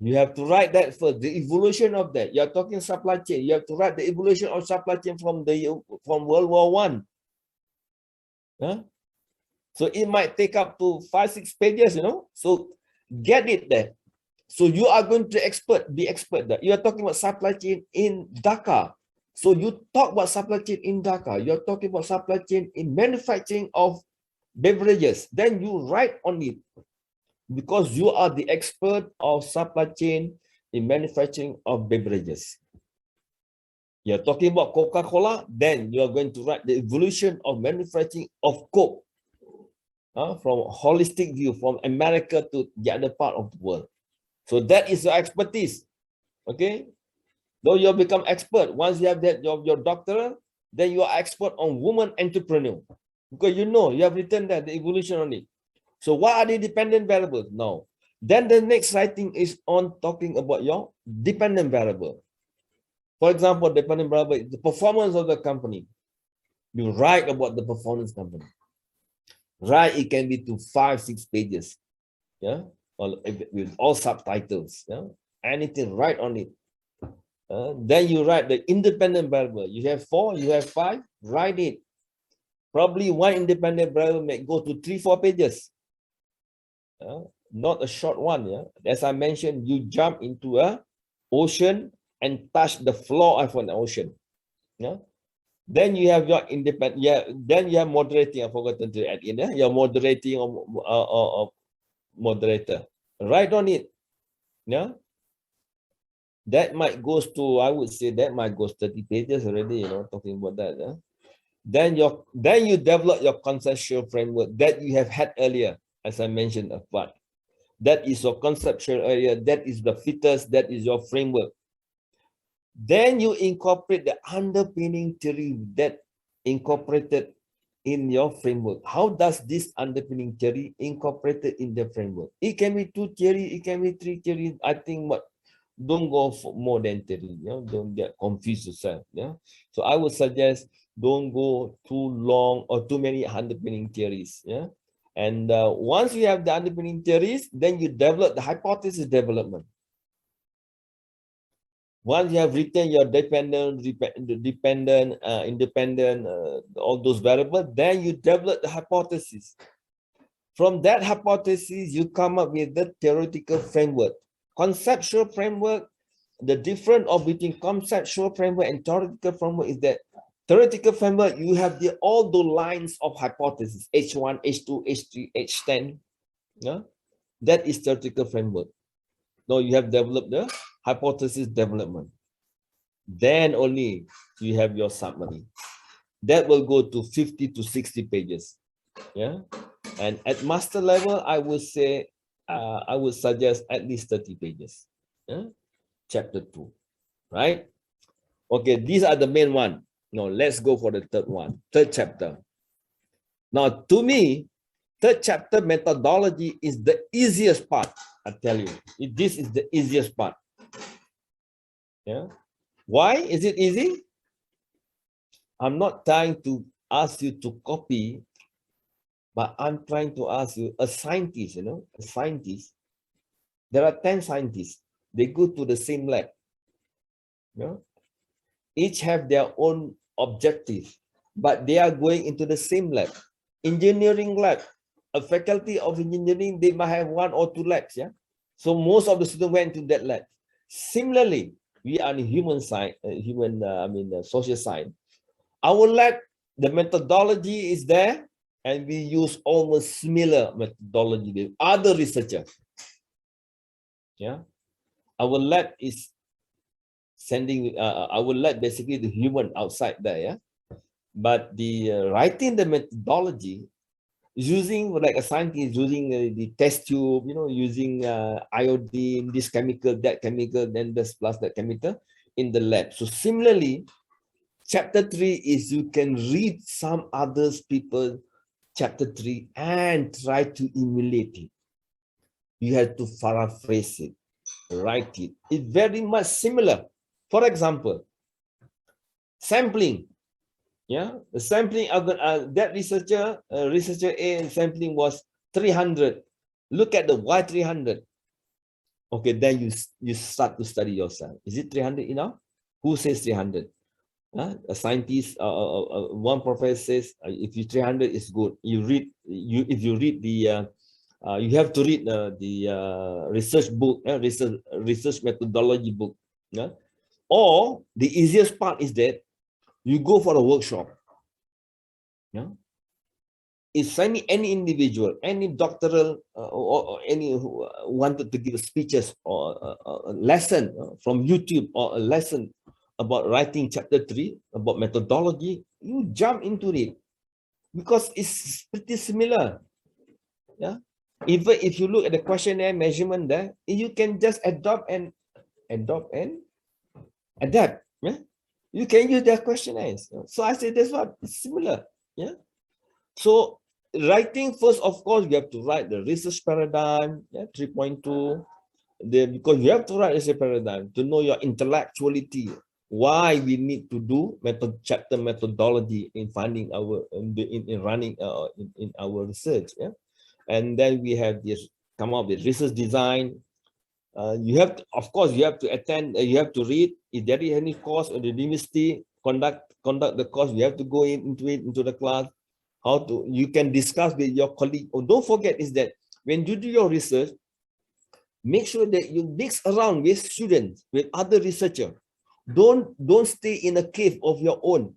[SPEAKER 3] You have to write that first, the evolution of that. You're talking supply chain. You have to write the evolution of supply chain from World War I. Huh? So it might take up to 5-6 pages, you know. So get it there. So you are going to be expert there. You are talking about supply chain in Dhaka. So you talk about supply chain in Dhaka. You're talking about supply chain in manufacturing of beverages. Then you write on it, because you are the expert of supply chain in manufacturing of beverages. You're talking about Coca-Cola, then you're going to write the evolution of manufacturing of Coke, from a holistic view, from America to the other part of the world. So that is your expertise. Okay. Though you become expert, once you have that your doctorate, then you are expert on woman entrepreneur, because you know you have written that the evolution on it. So what are the dependent variables? No. Then the next writing is on talking about your dependent variable. For example, dependent variable is the performance of the company. You write about the performance company. Right, it can be to 5-6 pages. Yeah. With all subtitles, yeah? Anything, write on it. Then you write the independent variable. You have 4, you have 5, write it. Probably one independent variable may go to 3-4 pages. Not a short one. Yeah, as I mentioned, you jump into a ocean and touch the floor of an ocean. Yeah. Then you have your independent. Yeah. Then you have moderating. I forgot to add in. Yeah? You're moderating or moderator. Write on it. Yeah. That might goes to, I would say that might goes 30 pages already, you know, talking about that. Yeah? Then you develop your conceptual framework that you have had earlier, as I mentioned apart. That is your conceptual area, that is the fetus, that is your framework. Then you incorporate the underpinning theory that incorporated in your framework. How does this underpinning theory incorporated in the framework? It can be 2 theory, it can be 3 theory. I think what, don't go for more than theory. You know, don't get confused yourself. Yeah. So I would suggest don't go too long or too many underpinning theories. Yeah. And once you have the underpinning theories, then you develop the hypothesis development. Once you have written your independent, all those variables, then you develop the hypothesis. From that hypothesis, you come up with the theoretical framework. Conceptual framework, the difference between conceptual framework and theoretical framework is that theoretical framework, you have all the lines of hypothesis, H1, H2, H3, H10. Yeah? That is theoretical framework. Now you have developed the hypothesis development. Then only you have your summary. That will go to 50 to 60 pages. Yeah. And at master level, I would say, I would suggest at least 30 pages. Yeah? Chapter 2. Right? Okay, these are the main one. Now let's go for the third one, third chapter. Now, to me, third chapter methodology is the easiest part. I tell you, this is the easiest part. Yeah. Why is it easy? I'm not trying to ask you to copy, but I'm trying to ask you, a scientist, you know, a scientist, there are 10 scientists. They go to the same lab. You know? Each have their own objective, but they are going into the same lab. Engineering lab, a faculty of engineering, they might have 1 or 2 labs. Yeah. So most of the students went to that lab. Similarly, we are in human science, social science. Our lab, the methodology is there, and we use almost similar methodology with other researchers. Yeah, our lab is sending our lab basically the human outside there. Yeah, but the writing the methodology is using like a scientist using the test tube, you know, using iodine, this chemical, that chemical, then this plus that chemical in the lab. So similarly, chapter 3 is you can read some others people chapter 3 and try to emulate it. You have to paraphrase it, write it. It's very much similar. For example, sampling. Yeah, the sampling of that researcher A sampling was 300. Look at the why 300. Okay, then you start to study yourself. Is it 300 enough? Who says 300? A scientist, one professor says if you 300 is good. You read if you read the you have to read the research book, research methodology book. Yeah? Or the easiest part is that you go for a workshop. Yeah? If any individual, any doctoral or any who wanted to give speeches or a lesson from YouTube or a lesson about writing chapter 3 about methodology, you jump into it because it's pretty similar. Yeah. Even if you look at the questionnaire measurement there, you can just adapt and adapt. Yeah. You can use their questionnaires. So I say that's what it's similar. Yeah. So writing first, of course, you have to write the research paradigm, 3.2. Because you have to write research paradigm to know your intellectuality. Why we need to do chapter methodology in finding our in running in our research. Yeah. And then we have this come up with research design. You have to, of course, you have to attend. You have to read. If there is any course or the university conduct the course, you have to go into the class. How to you can discuss with your colleague. Oh, don't forget is that when you do your research, make sure that you mix around with students, with other researchers. Don't stay in a cave of your own.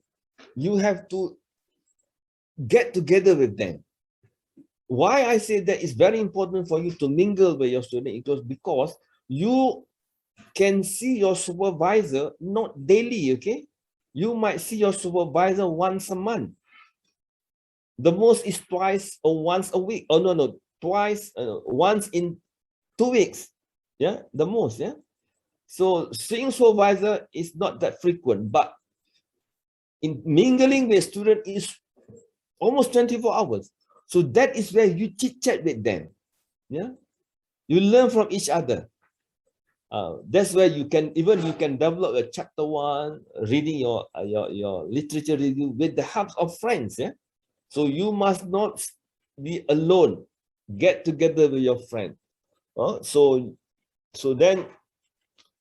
[SPEAKER 3] You have to get together with them. Why I say that it's very important for you to mingle with your student, it was because you can see your supervisor not daily, okay? You might see your supervisor once a month. The most is twice or once a week. Oh, no, twice, once in 2 weeks. Yeah, the most, yeah. So seeing supervisor is not that frequent, but in mingling with student is almost 24 hours. So that is where you chit chat with them. Yeah, you learn from each other. That's where you can develop a chapter 1 reading your literature review with the help of friends. Yeah, so you must not be alone. Get together with your friend. So then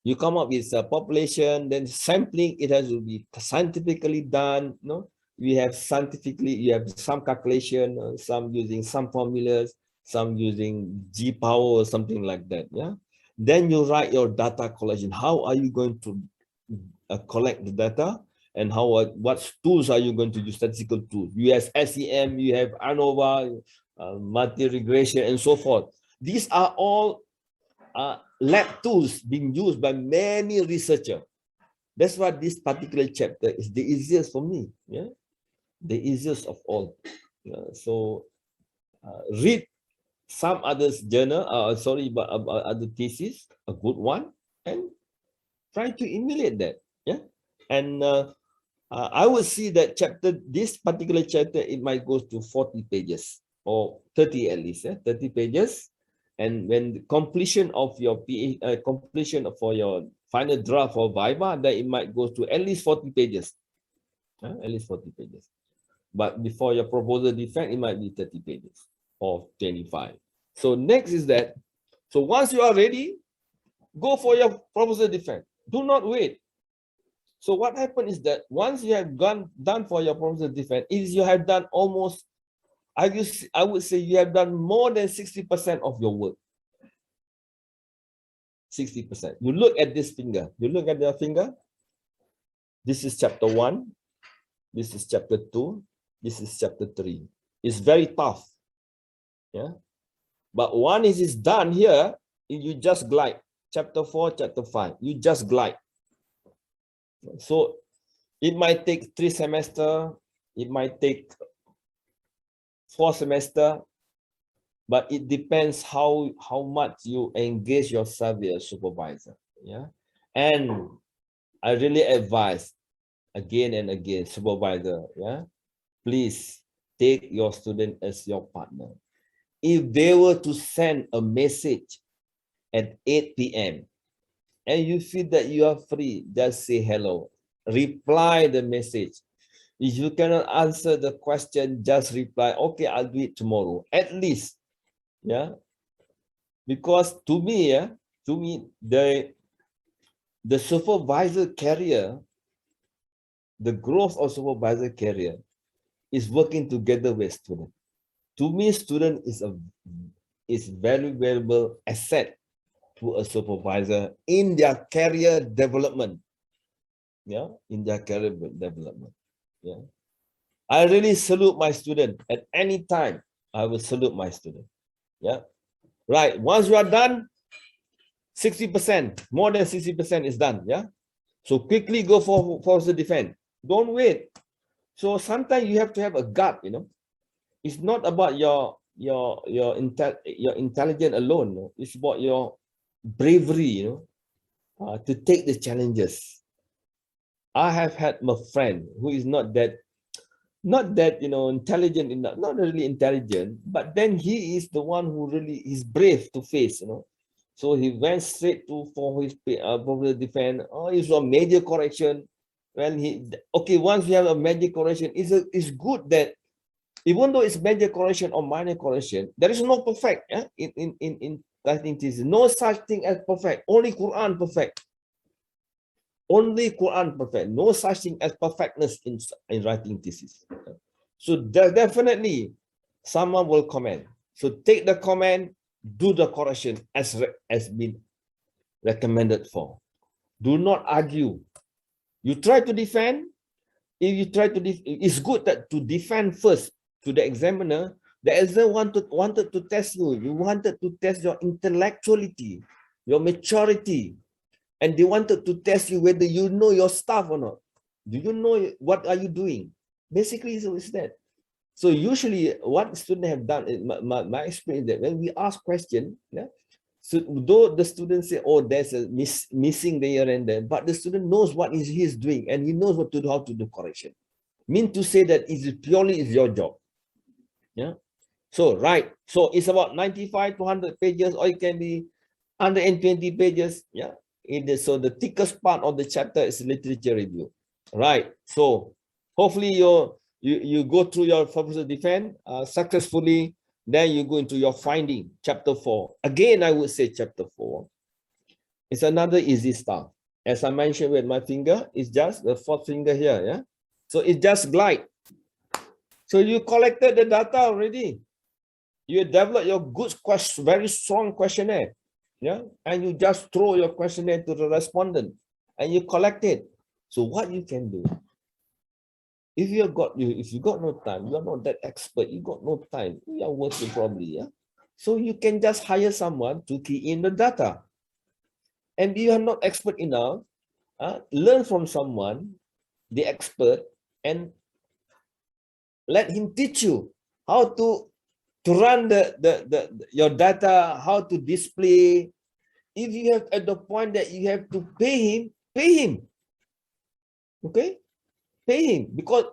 [SPEAKER 3] you come up with a population, then sampling, it has to be scientifically done. No, we have you have some calculation, some using some formulas, some using G power or something like that. Yeah. Then you write your data collection. How are you going to collect the data, and what tools are you going to use? Statistical tools. You have SCM, you have ANOVA, multi-regression, and so forth. These are all lab tools being used by many researchers. That's why this particular chapter is the easiest for me. Yeah, the easiest of all. So read some others journal. But other thesis, a good one, and try to emulate that. Yeah, and I would see that this particular chapter, it might go to 40 pages or 30 at least. 30 pages. And when the completion of your completion for your final draft or viva, then it might go to at least 40 pages. At least 40 pages. But before your proposal defense, it might be 30 pages or 25. So next is that. So once you are ready, go for your proposal defense. Do not wait. So what happened is that once you have done for your proposal defense, is you have done almost, I would say you have done more than 60% of your work. 60%. You look at this finger. You look at the finger. This is chapter 1. This is chapter 2. This is chapter 3. It's very tough. Yeah. But one is done here, you just glide. Chapter 4, chapter 5, you just glide. So it might take 3 semesters, it might take 4 semesters, but it depends how much you engage yourself with a supervisor. Yeah. And I really advise again and again, supervisor, yeah, please take your student as your partner. If they were to send a message at 8 p.m. and you feel that you are free, just say hello, reply the message. If you cannot answer the question, just reply, okay, I'll do it tomorrow, at least. Yeah, because to me, the supervisor career, the growth of supervisor career is working together with student. To me, student is very valuable asset to a supervisor in their career development. Yeah, in their career development. Yeah, I really salute my student. At any time, I will salute my student. Yeah, right. Once you are done, 60%, more than 60% is done. Yeah, so quickly go for the defense. Don't wait. So sometimes you have to have a gut. You know, it's not about your intelligence alone. No? It's about your bravery. You know, to take the challenges. I have had my friend who is not that intelligent, not really intelligent, but then he is the one who really is brave to face. You know, so he went straight for his popular defense. Oh, it's a major correction. When once you have a major correction, it's good that even though it's major correction or minor correction, there is no perfect. Yeah? In writing thesis, no such thing as perfect. Only Quran perfect. Only Quran perfect. No such thing as perfectness in writing thesis. So definitely someone will comment. So take the comment, do the correction as been recommended for. Do not argue. You try to defend. If you try to it's good that to defend first to the examiner. The examiner wanted to test you. You wanted to test your intellectuality, your maturity. And they wanted to test you whether you know your stuff or not. Do you know what are you doing? Basically, so it's that. So usually what students have done, my experience that when we ask questions, yeah, so though the students say, oh, there's a missing there and there, but the student knows what he's doing and he knows what to do, how to do correction. Mean to say that it purely is your job. Yeah. So, right. So it's about 95 to 100 pages, or it can be 120 pages. Yeah. So the thickest part of the chapter is literature review, right? So hopefully you go through your purpose of defense successfully. Then you go into your finding, chapter 4. Again, I would say chapter 4 is another easy stuff. As I mentioned with my finger, it's just the 4th finger here. Yeah, so it just glide. So you collected the data already. You develop your good question, very strong questionnaire. Yeah, and you just throw your questionnaire to the respondent and you collect it. So what you can do, if you got no time, you are not that expert, you got no time, you are working probably, yeah. So you can just hire someone to key in the data. And if you are not expert enough, learn from someone, the expert, and let him teach you how to run your data, how to display. If you have at the point that you have to pay him. Okay, pay him, because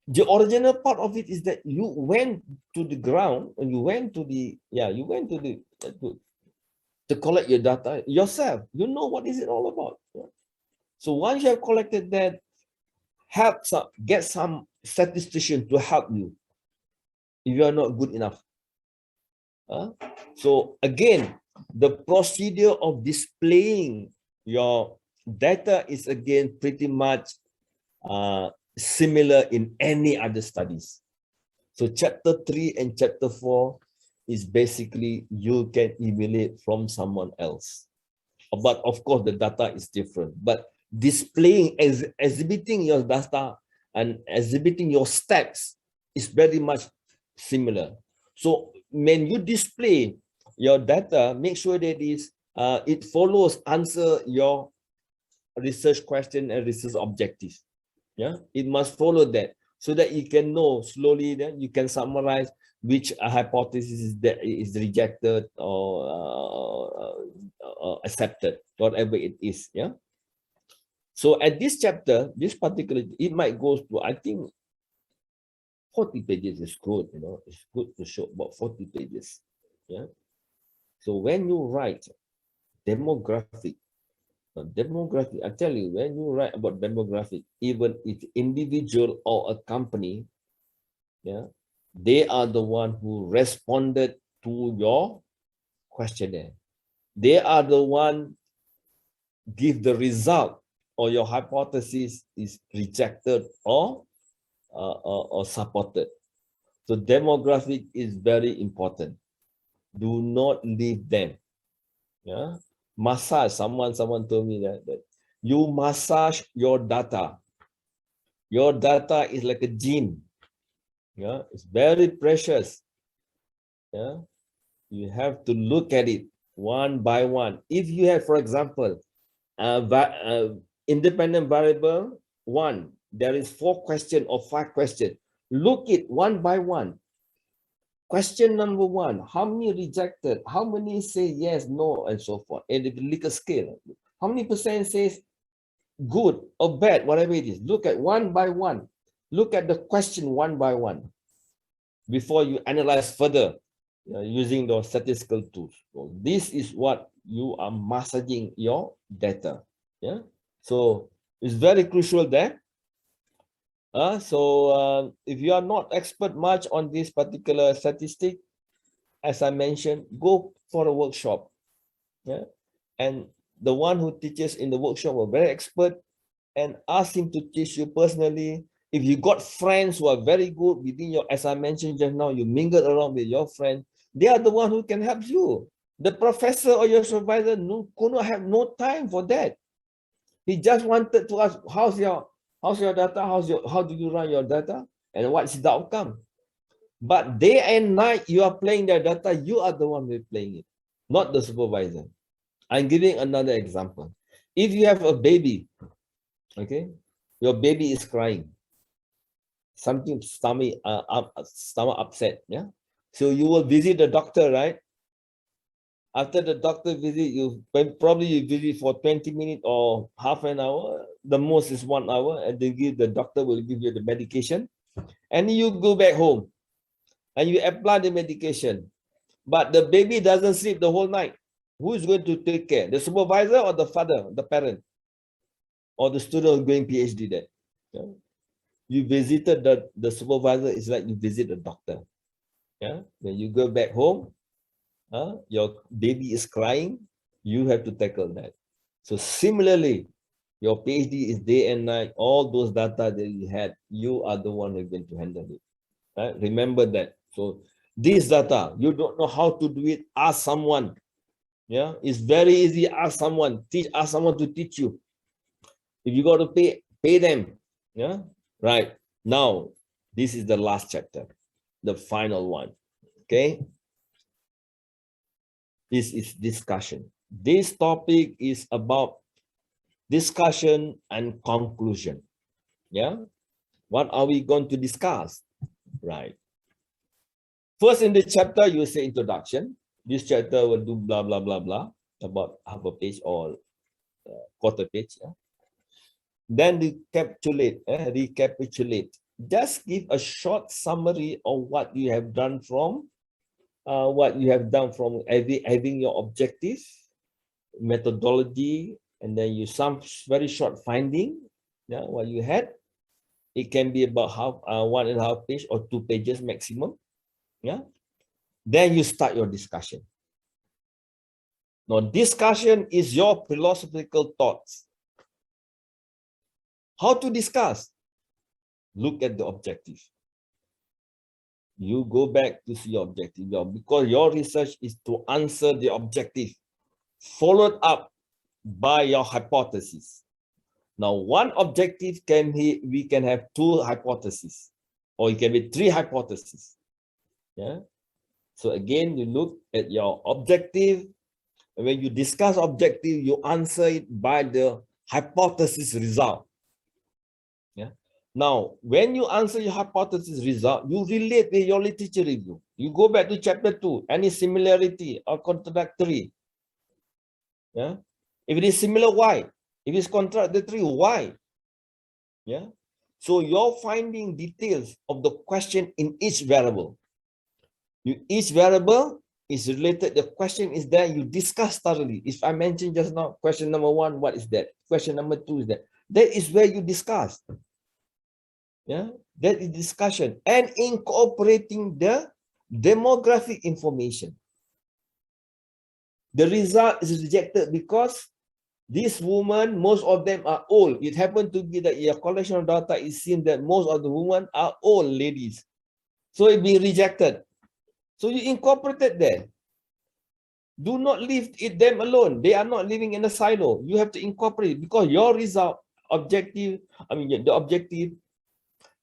[SPEAKER 3] the original part of it is that you went to the ground and you went to to collect your data yourself. You know what is it all about. Yeah? So once you have collected that, get some statistician to help you if you are not good enough. So again, the procedure of displaying your data is again pretty much similar in any other studies. So chapter 3 and chapter 4 is basically you can emulate from someone else. But of course, the data is different. But displaying, exhibiting your data and exhibiting your steps is very much similar. So when you display your data, make sure that it follows, answer your research question and research objective. Yeah, it must follow that so that you can know slowly, that you can summarize which hypothesis that is rejected or accepted, whatever it is. Yeah. So at this chapter, this particular, it might go to, I think 40 pages is good, you know, it's good to show about 40 pages. Yeah. So when you write demographic, I tell you, when you write about demographic, even if individual or a company, yeah, they are the one who responded to your questionnaire. They are the one give the result, or your hypothesis is rejected or supported. So demographic is very important. Do not leave them. Yeah, massage. Someone told me that you massage your data. Your data is like a gene. Yeah, it's very precious. Yeah, you have to look at it one by one. If you have, for example, independent variable 1, there is 4 questions or 5 questions. Look it one by one. Question number 1, how many rejected? How many say yes, no, and so forth? And if you look at scale, how many percent says good or bad, whatever it is? Look at one by one. Look at the question one by one before you analyze further using those statistical tools. So this is what you are massaging your data. Yeah. So it's very crucial there. If you are not expert much on this particular statistic, as I mentioned, go for a workshop. Yeah. And the one who teaches in the workshop are very expert, and ask him to teach you personally. If you got friends who are very good within your, as I mentioned just now, you mingle around with your friends, they are the one who can help you. The professor or your supervisor could not have no time for that. He just wanted to ask, how's your data? How do you run your data? And what's the outcome? But day and night, you are playing their data. You are the one who is playing it, not the supervisor. I'm giving another example. If you have a baby, okay, your baby is crying, something stomach upset, yeah. So you will visit the doctor, right? After the doctor visit, you visit for 20 minutes or half an hour. The most is 1 hour, and the doctor will give you the medication, and you go back home, and you apply the medication. But the baby doesn't sleep the whole night. Who is going to take care? The supervisor or the father, the parent, or the student going PhD there? Yeah. You visited the supervisor, is like you visit the doctor. Yeah. When you go back home, your baby is crying, you have to tackle that. So similarly, your PhD is day and night, all those data that you had, you are the one who's going to handle it. Right? Remember that. So this data, you don't know how to do it, ask someone. Yeah, it's very easy. Ask someone to teach you. If you got to pay them. Yeah, right. Now, this is the last chapter, the final one. Okay. This is discussion. This topic is about discussion and conclusion. Yeah. What are we going to discuss? Right. First in the chapter, you say introduction. This chapter will do blah, blah, blah, blah, about half a page or quarter page. Yeah? Then recapitulate. Just give a short summary of what you have done from having your objective, methodology, and then some very short finding. Yeah, what you had. It can be about 1.5 page or 2 pages maximum. Yeah. Then you start your discussion. Now, discussion is your philosophical thoughts. How to discuss? Look at the objective. You go back to see your objective, because your research is to answer the objective, followed up by your hypothesis. Now, one objective we can have two hypotheses, or it can be three hypotheses. Yeah. So again, you look at your objective. When you discuss objective, you answer it by the hypothesis result. Yeah. Now, when you answer your hypothesis result, you relate with your literature review. You go back to chapter 2, any similarity or contradictory. Yeah. If it is similar, why? If it's contradictory, why? Yeah. So you're finding details of the question in each variable. Each variable is related. The question is there. You discuss thoroughly. If I mentioned just now, question number 1, what is that? Question number 2 is that. That is where you discuss. Yeah, that is discussion and incorporating the demographic information. The result is rejected because these women, most of them are old. It happened to be that your collection of data is seen that most of the women are old ladies. So it be rejected. So you incorporated there. Do not leave them alone. They are not living in a silo. You have to incorporate because your result, objective, the objective,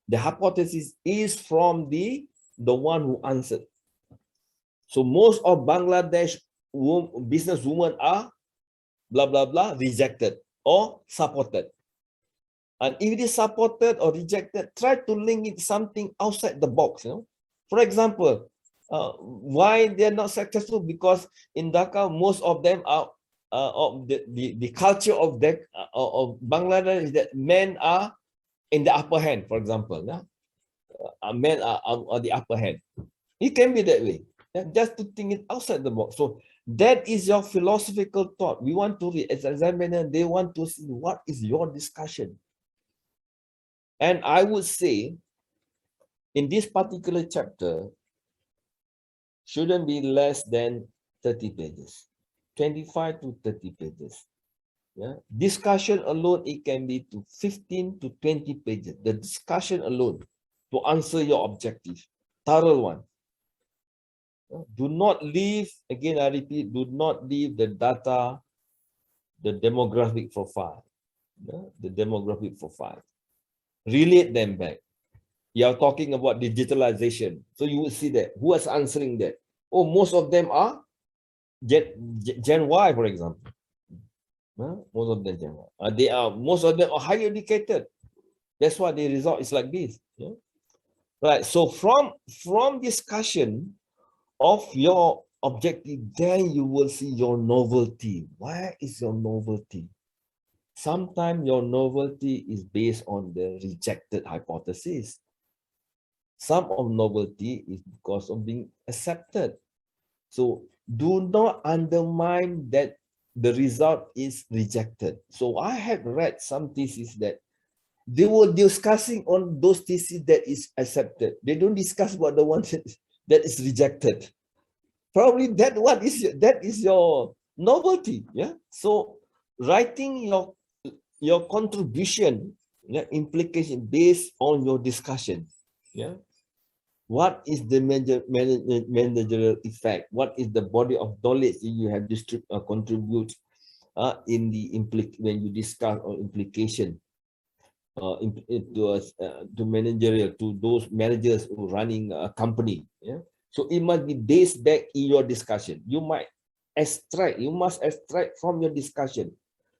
[SPEAKER 3] the hypothesis is from the one who answered. So most of Bangladesh business women are blah, blah, blah, rejected or supported. And if it is supported or rejected, try to link it something outside the box. You know? For example, why they're not successful? Because in Dhaka, most of them are the culture of Bangladesh is that men are in the upper hand, for example. Men are on the upper hand. It can be that way. Just to think it outside the box. So that is your philosophical thought. We want to read as examiner, they want to see what is your discussion. And I would say in this particular chapter, shouldn't be less than 30 pages, 25 to 30 pages. Yeah. Discussion alone, it can be to 15 to 20 pages. The discussion alone to answer your objective, thorough one. Do not leave, again I repeat, do not leave the data, the demographic profile. The demographic profile. Relate them back. You are talking about digitalization. So you will see that. Who is answering that? Oh, most of them are Gen Y, for example. Most of them Gen Y. Most of them are highly educated. That's why the result is like this. Yeah? Right. So from discussion of your objective, then you will see your novelty. Where is your novelty? Sometimes your novelty is based on the rejected hypothesis. Some of novelty is because of being accepted. So do not undermine that the result is rejected. So I have read some theses that they were discussing on those theses that is accepted. They don't discuss about the ones that is rejected. Probably that is your novelty. Yeah. So writing your contribution, implication based on your discussion. Yeah. What is the managerial effect? What is the body of knowledge you have contribute in the when you discuss or implication to managerial, to those managers who are running a company. Yeah. So it must be based back in your discussion. You must extract from your discussion.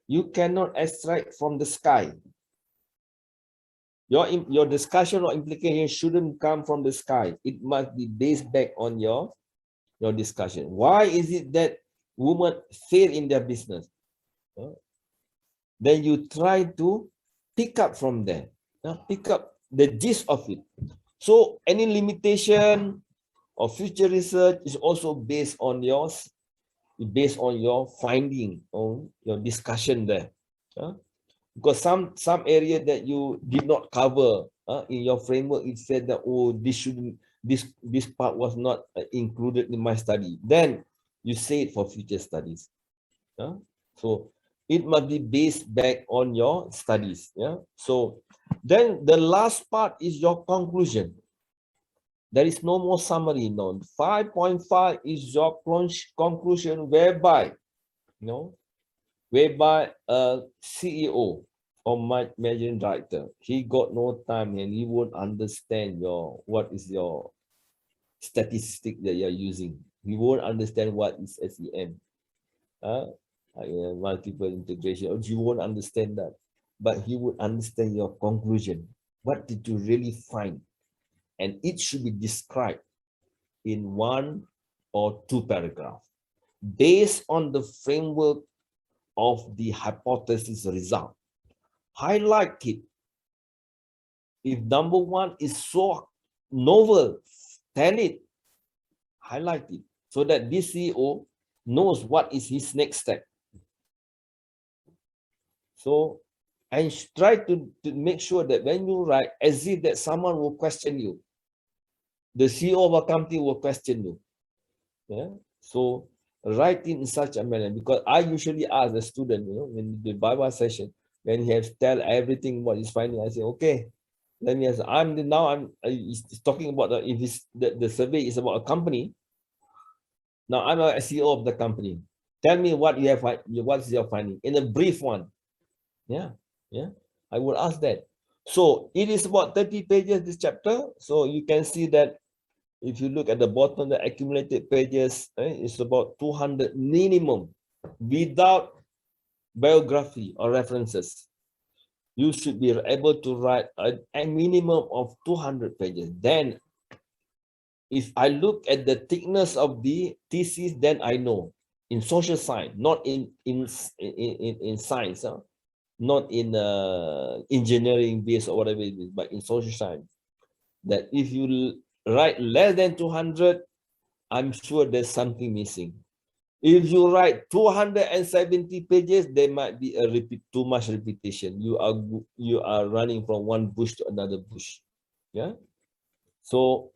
[SPEAKER 3] You cannot extract from the sky. Your discussion or implication shouldn't come from the sky. It must be based back on your discussion. Why is it that women fail in their business? Then you try to pick up from there. Pick up the gist of it. So any limitation or future research is also based on your finding, on your discussion there. Because some area that you did not cover in your framework, it said that, oh, this part was not included in my study. Then you say it for future studies. So it must be based back on your studies. Yeah. So then the last part is your conclusion. There is no more summary known. 5.5 is your whereby, whereby a CEO or managing director, he got no time and he won't understand what is your statistic that you're using. He won't understand what is SEM, multiple integration. You won't understand that, but he would understand your conclusion. What did you really find? And it should be described in 1 or 2 paragraphs based on the framework of the hypothesis result. Highlight it. If number 1 is so novel, tell it, highlight it, so that this CEO knows what is his next step. So, and try to make sure that when you write, as if that someone will question you, the CEO of a company will question you. Yeah. So write in such a manner, because I usually ask the student, in the Bible session, when he has tell everything what he's finding, I say, okay, let me ask. He's talking about if the survey is about a company. Now I'm a CEO of the company. Tell me what you have. What's your finding in a brief one? Yeah. I will ask that. So it is about 30 pages this chapter. So you can see that if you look at the bottom, the accumulated pages, it's about 200 minimum without biography or references. You should be able to write a minimum of 200 pages. Then if I look at the thickness of the thesis, then I know in social science, not in science, not in engineering base or whatever it is, but in social science, that if you write less than 200, I'm sure there's something missing. If you write 270 pages, there might be too much repetition. You are running from one bush to another bush. Yeah. So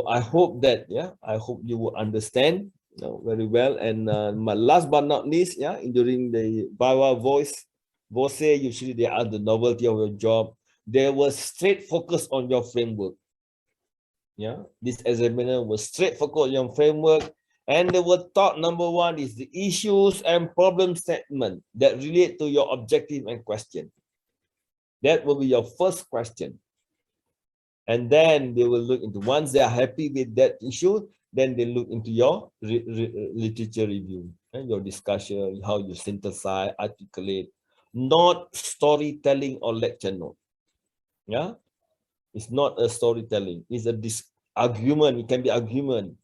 [SPEAKER 3] I hope that, I hope you will understand very well. And my last but not least, during the Bawa voice, usually they are the novelty of your job. There was straight focus on your framework. Yeah, this examiner was straight focus on your framework, and the thought number 1 is the issues and problem statement that relate to your objective and question. That will be your first question. And then they will look into, once they are happy with that issue, then they look into your literature review and your discussion, how you synthesize, articulate, not storytelling or lecture note. Yeah, it's not a storytelling, it's a argument. It can be argument.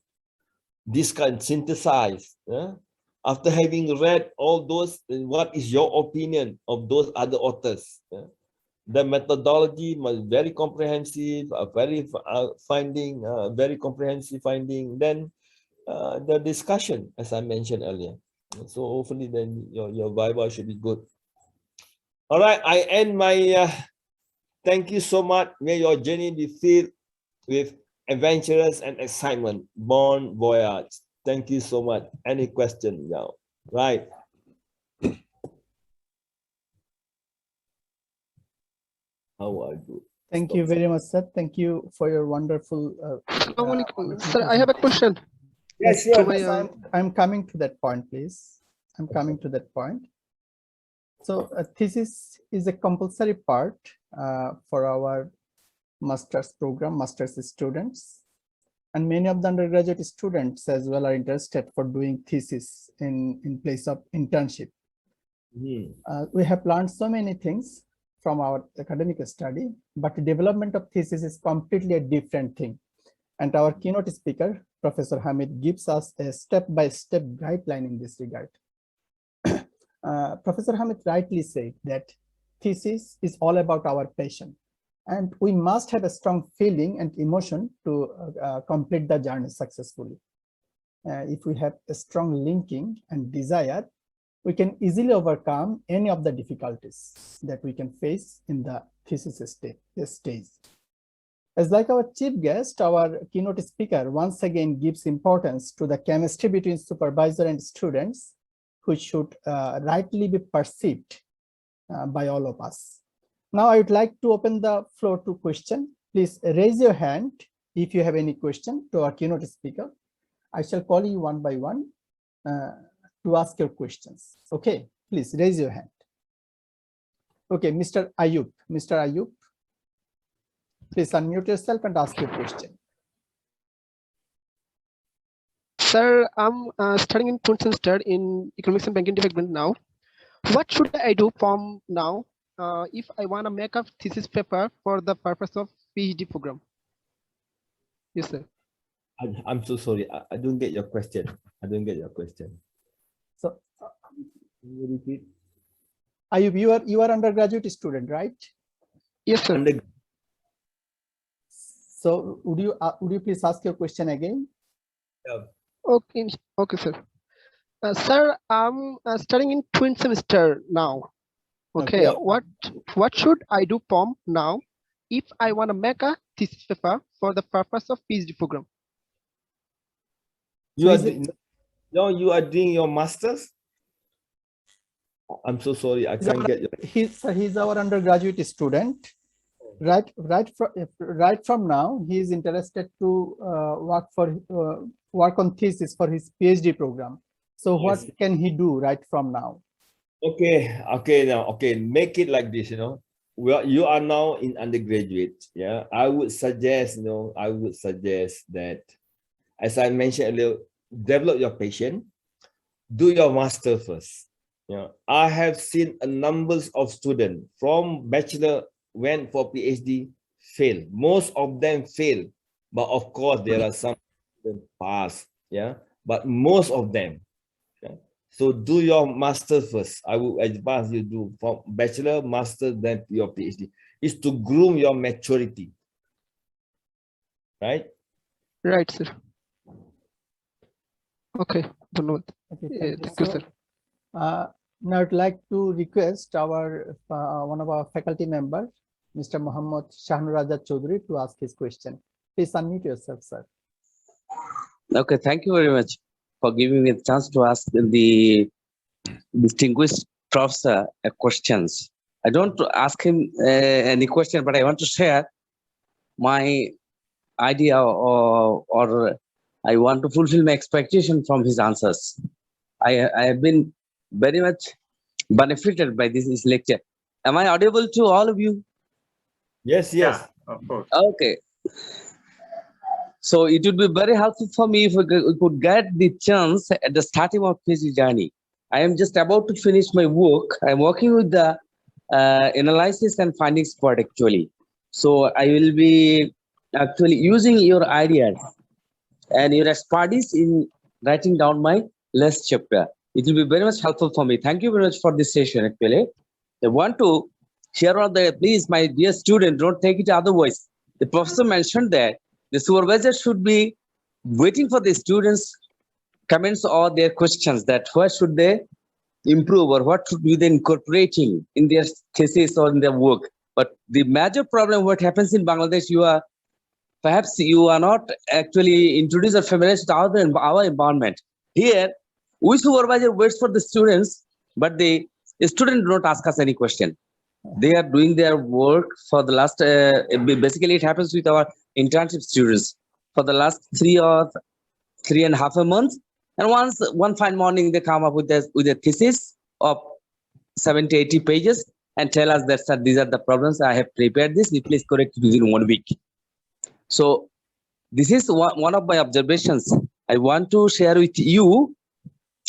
[SPEAKER 3] This can synthesize. After having read all those, what is your opinion of those other authors? The methodology must be very comprehensive, very comprehensive finding. Then the discussion, as I mentioned earlier. So hopefully then your Bible should be good. All right, I end my thank you so much. May your journey be filled with adventurous and excitement. Bon voyage. Thank you so much. Any question now? Right. How are you?
[SPEAKER 1] Thank you very much, sir. Thank you for your wonderful.
[SPEAKER 4] Sir, I have a question.
[SPEAKER 1] Yes, sure. Yes, I'm coming to that point, please. I'm coming to that point. So thesis is a compulsory part for our master's program, master's students. And many of the undergraduate students as well are interested for doing thesis in place of internship. We have learned so many things from our academic study, but development of thesis is completely a different thing. And our keynote speaker, Professor Hamid, gives us a step-by-step guideline in this regard. Professor Hamid rightly said that thesis is all about our passion. And we must have a strong feeling and emotion to complete the journey successfully. If we have a strong linking and desire, we can easily overcome any of the difficulties that we can face in the thesis stage. As like our chief guest, our keynote speaker once again gives importance to the chemistry between supervisor and students, which should rightly be perceived by all of us. Now I would like to open the floor to question. Please raise your hand if you have any question to our keynote speaker. I shall call you one by one to ask your questions. Okay, please raise your hand. Okay, Mr. Ayub. Mr. Ayub, please unmute yourself and ask your question.
[SPEAKER 4] Sir, I'm studying in third semester in Economics and Banking Department now. What should I do from now if I want to make a thesis paper for the purpose of PhD program? Yes, sir.
[SPEAKER 3] I'm so sorry. I don't get your question. I don't get your question.
[SPEAKER 1] So,
[SPEAKER 3] Can you repeat?
[SPEAKER 1] Ayub, you are undergraduate student, right?
[SPEAKER 4] Yes, sir.
[SPEAKER 1] So would you please ask your question again?
[SPEAKER 4] Okay, okay, sir. Sir, I'm studying in twin semester now. Okay, what should I do from now if I want to make a thesis paper for the purpose of PhD program?
[SPEAKER 3] You are doing your masters? I'm so sorry. I can't get you.
[SPEAKER 1] He's our undergraduate student. Right from now, he is interested to work on thesis for his PhD program. So what can he do right from now?
[SPEAKER 3] Okay, make it like this, Well, you are now in undergraduate. Yeah, I would suggest, that, as I mentioned earlier, develop your patience, do your master first. I have seen a numbers of students from bachelor went for PhD, fail. Most of them fail, but of course there are some that pass. But most of them. So do your master first. I will advise you do from bachelor, master, then your PhD. Is to groom your maturity. Right?
[SPEAKER 4] Right, sir. Okay.
[SPEAKER 1] Okay,
[SPEAKER 4] thank you, sir.
[SPEAKER 1] Now I'd like to request our one of our faculty members, Mr. Mohammad Chaudhary, to ask his question. Please unmute yourself, sir.
[SPEAKER 5] Okay, thank you very much for giving me a chance to ask the distinguished professor questions. I don't ask him any question, but I want to share my idea or I want to fulfill my expectation from his answers. I have been very much benefited by this lecture. Am I audible to all of you?
[SPEAKER 3] Yes.
[SPEAKER 6] Yeah, of course.
[SPEAKER 5] Okay. So it would be very helpful for me if we could get the chance at the starting of PhD journey. I am just about to finish my work. I'm working with the analysis and findings part actually. So I will be actually using your ideas and your expertise in writing down my last chapter. It will be very much helpful for me. Thank you very much for this session actually. I want to share all the, please, my dear student, don't take it otherwise. The professor mentioned that the supervisor should be waiting for the students' comments or their questions, that what should they improve or what should be they incorporating in their thesis or in their work. But the major problem, what happens in Bangladesh, perhaps you are not actually introduced or familiar with our environment. Here, we supervisor waits for the students, but the student don't ask us any question. They are doing their work for the last, basically it happens with our internship students for the last 3.5 months. And one fine morning, they come up with a thesis of 70, 80 pages and tell us that, sir, these are the problems. I have prepared this. Please correct it within 1 week. So this is one of my observations I want to share with you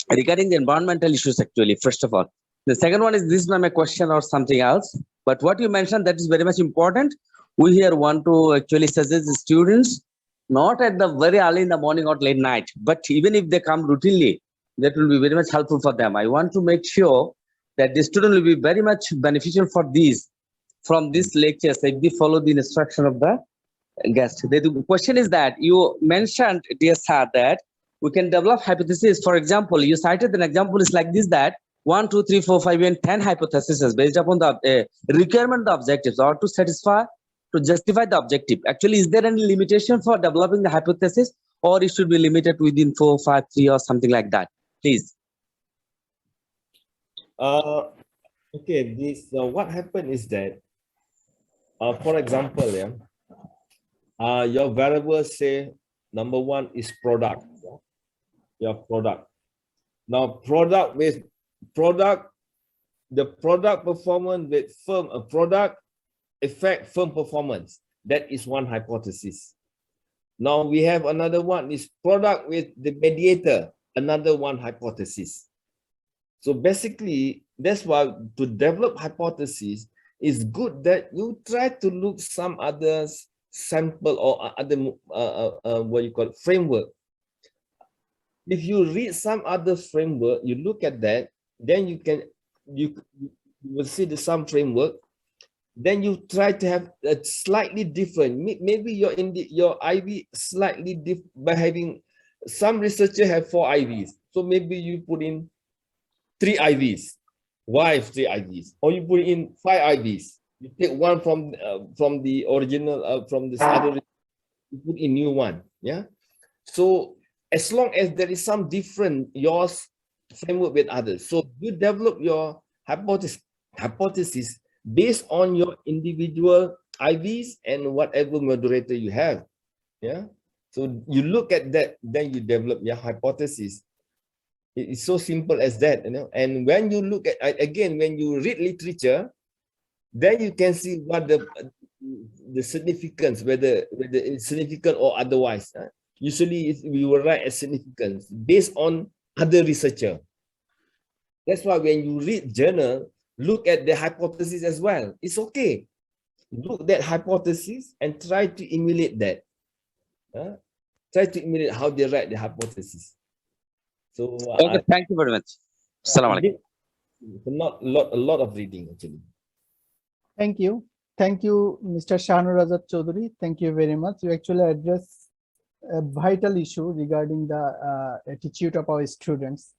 [SPEAKER 5] regarding the environmental issues actually, first of all. The second one is, this is not my question or something else, but what you mentioned, that is very much important. We here want to actually suggest the students, not at the very early in the morning or late night, but even if they come routinely, that will be very much helpful for them. I want to make sure that the student will be very much beneficial for these, from these lectures, if they follow the instruction of the guest. The question is that you mentioned, dear sir, that we can develop hypotheses. For example, you cited an example is like this, that 1, 2, 3, 4, 5, and 10 hypotheses based upon the requirement of the objectives or to justify the objective. Actually, is there any limitation for developing the hypothesis, or it should be limited within 4, 5, 3 or something like that? Please.
[SPEAKER 3] Okay, this what happened is that, for example, your variables say number 1 is product. Your product. Now, product the product performance with firm, a product affect firm performance. That is one hypothesis. Now we have another one is product with the mediator, another one hypothesis. So basically, that's why to develop hypothesis, it's good that you try to look some other sample or other what you call framework. If you read some other framework, you look at that, then you will see the some framework. Then you try to have a slightly different. Maybe your IV slightly different by having some researcher have 4 IVs. So maybe you put in 3 IVs. Why 3 IVs? Or you put in 5 IVs. You take one from the original from this other. You put in new one. Yeah. So as long as there is some different yours framework with others, so you develop your hypothesis based on your individual IVs and whatever moderator you have. Yeah. So you look at that, then you develop your hypothesis. It's so simple as that, you know. And when you look at, again, when you read literature, then you can see what the significance, whether it's significant or otherwise. Usually we will write as significance based on other researcher. That's why when you read journal, look at the hypothesis as well. It's okay. Look at that hypothesis and try to emulate that. Try to emulate how they write the hypothesis. So
[SPEAKER 5] okay, thank you very much. Assalamu alaikum.
[SPEAKER 3] Not a lot of reading actually.
[SPEAKER 1] Thank you, Mr. Shahnur Azad Chaudhary. Thank you very much. You actually address a vital issue regarding the attitude of our students.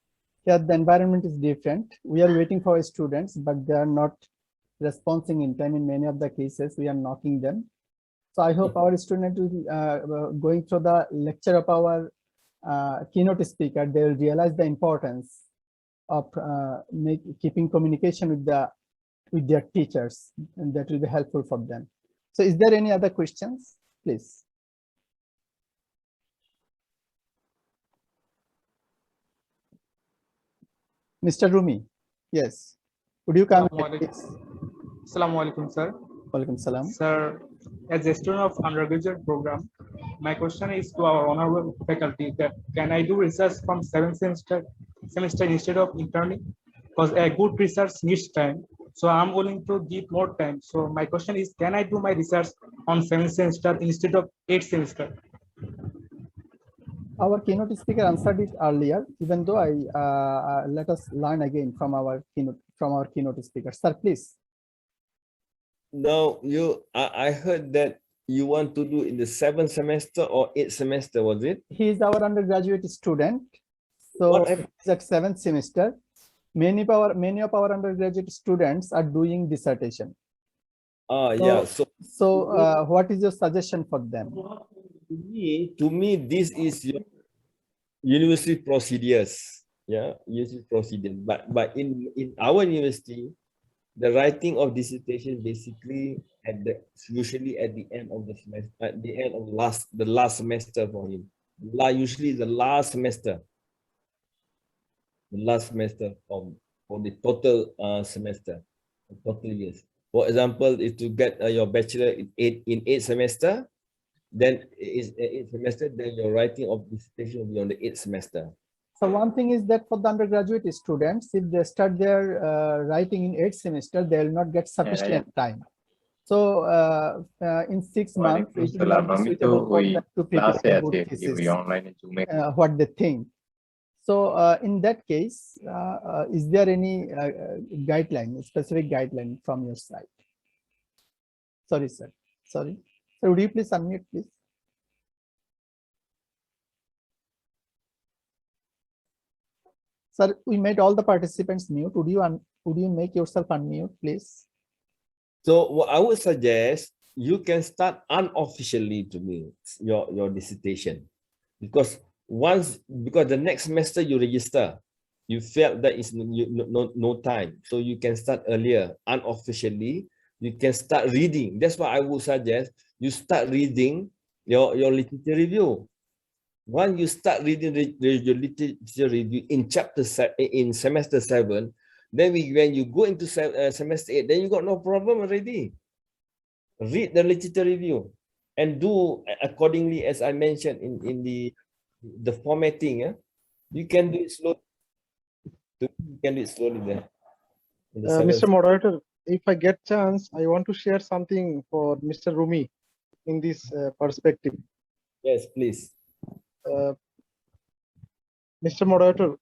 [SPEAKER 1] Here, the environment is different. We are waiting for our students, but they are not responding in time. In many of the cases, we are knocking them. So I hope our students will going through the lecture of our keynote speaker, they will realize the importance of keeping communication with their teachers, and that will be helpful for them. So is there any other questions, please? Mr. Rumi, yes. Would you come?
[SPEAKER 6] Assalamu alaikum, sir.
[SPEAKER 1] Walaikum salam.
[SPEAKER 6] Sir, as a student of undergraduate program, my question is to our honorable faculty that can I do research from 7th semester instead of interning? Because a good research needs time. So I'm willing to give more time. So my question is, can I do my research on 7th semester instead of 8th semester?
[SPEAKER 1] Our keynote speaker answered it earlier, even though let us learn again from our keynote speaker. Sir, please.
[SPEAKER 3] No, I heard that you want to do in the 7th semester or 8th semester, was it?
[SPEAKER 1] He is our undergraduate student. So it's at 7th semester. Many of our undergraduate students are doing dissertation.
[SPEAKER 3] Yeah.
[SPEAKER 1] So what is your suggestion for them?
[SPEAKER 3] To me, this is your university procedures. Yeah, university procedures. But in our university, the writing of dissertation basically usually at the end of the semester, at the end of the last semester for him. Usually the last semester. The last semester for the total semester, total years. For example, if to get your bachelor in 8th semester, then is 8th semester, then your writing of dissertation will be on the 8th semester.
[SPEAKER 1] So one thing is that for the undergraduate students, if they start their writing in 8th semester, they will not get sufficient time. So in 6 months, it will not be suitable for them to prepare a good thesis, what they think. So in that case, is there any guideline, specific guideline from your side? Sorry, sir. Sorry. So would you please unmute, please? Sir, we made all the participants mute. Would you make yourself unmute, please?
[SPEAKER 3] So what I would suggest, you can start unofficially to me your dissertation, because the next semester you register, you felt that is no time, so you can start earlier unofficially. You can start reading. That's why I would suggest you start reading your literature review. Once you start reading your literature review in semester 7, Then when you go into semester 8, then you got no problem already. Read the literature review and do accordingly as I mentioned in the formatting. You can do it slowly. You can do it slowly there.
[SPEAKER 7] Mr. Moderator, if I get chance, I want to share something for Mr. Rumi in this perspective.
[SPEAKER 3] Yes, please.
[SPEAKER 7] Mr. Moderator.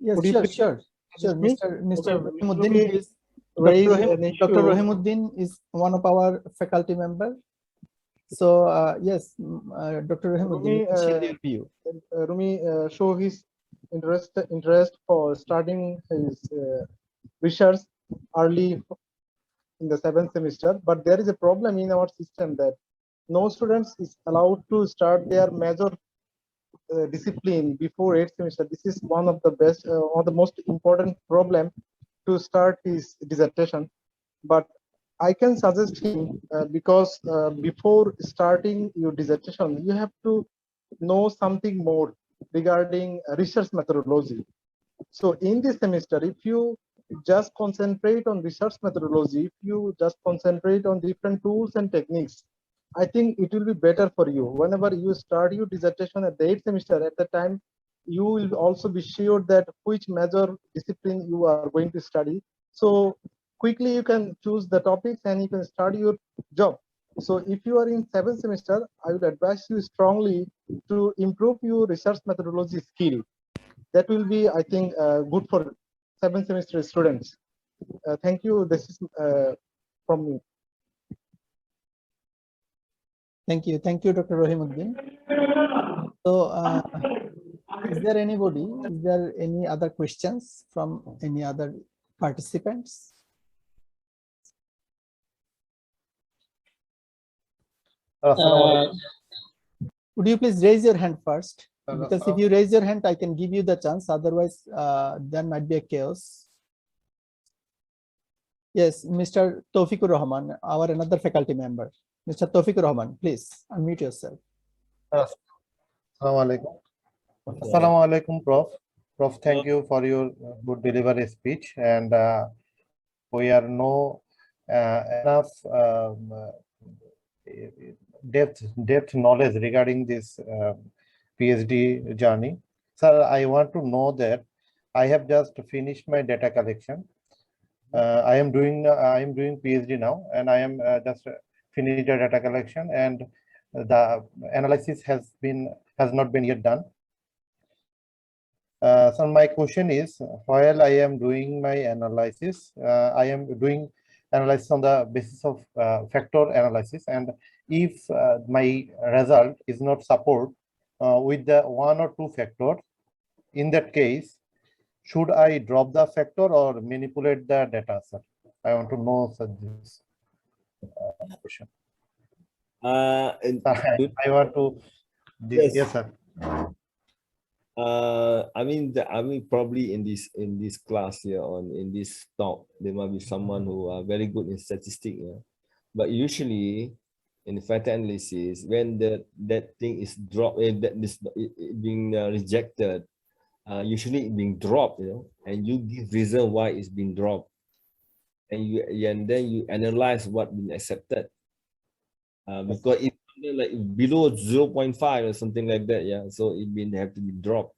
[SPEAKER 1] Yes, sure. Mr. Rahimuddin, please. Dr. Rahimuddin is one of our faculty members. So yes, Dr. Rahimuddin, share your view.
[SPEAKER 7] Rumi show his interest for starting his research early in the 7th semester, but there is a problem in our system that no students is allowed to start their major discipline before 8th semester. This is one of the best or the most important problem to start his dissertation. But I can suggest him because before starting your dissertation, you have to know something more regarding research methodology. So in this semester, if you just concentrate on research methodology, if you just concentrate on different tools and techniques, I think it will be better for you. Whenever you start your dissertation at the 8th semester, at the time, you will also be sure that which major discipline you are going to study. So quickly you can choose the topics and you can start your job. So if you are in 7th semester, I would advise you strongly to improve your research methodology skill. That will be, I think, good for 7th semester students. Thank you. This is from me.
[SPEAKER 1] Thank you, Dr. Rahimuddin. So, is there anybody? Is there any other questions from any other participants? Would you please raise your hand first? Because if you raise your hand, I can give you the chance. Otherwise, there might be a chaos. Yes, Mr. Taufikur Rahman, our another faculty member. Mr. Taufikur Rahman, please unmute yourself.
[SPEAKER 8] Assalamualaikum. Assalamualaikum, Prof. Prof, thank you for your good delivery speech. And we are no enough depth knowledge regarding this PhD journey. Sir, I want to know that I have just finished my data collection. I am doing PhD now, and I am just finished the data collection, and the analysis has not been yet done. So my question is, while I am doing my analysis, I am doing analysis on the basis of factor analysis, and if my result is not support with the 1 or 2 factors, in that case, should I drop the factor or manipulate the data, sir? I want to know, sir, this question. I want to. Yes, sir.
[SPEAKER 3] I mean, probably in this class here in this talk, there might be someone who are very good in statistics. Yeah? But usually, in factor analysis, when that thing is dropped, that is being rejected, usually it being dropped, and you give reason why it's been dropped, and then you analyze what been accepted, because it's like below 0.5 or something like that, yeah. So it have to be dropped.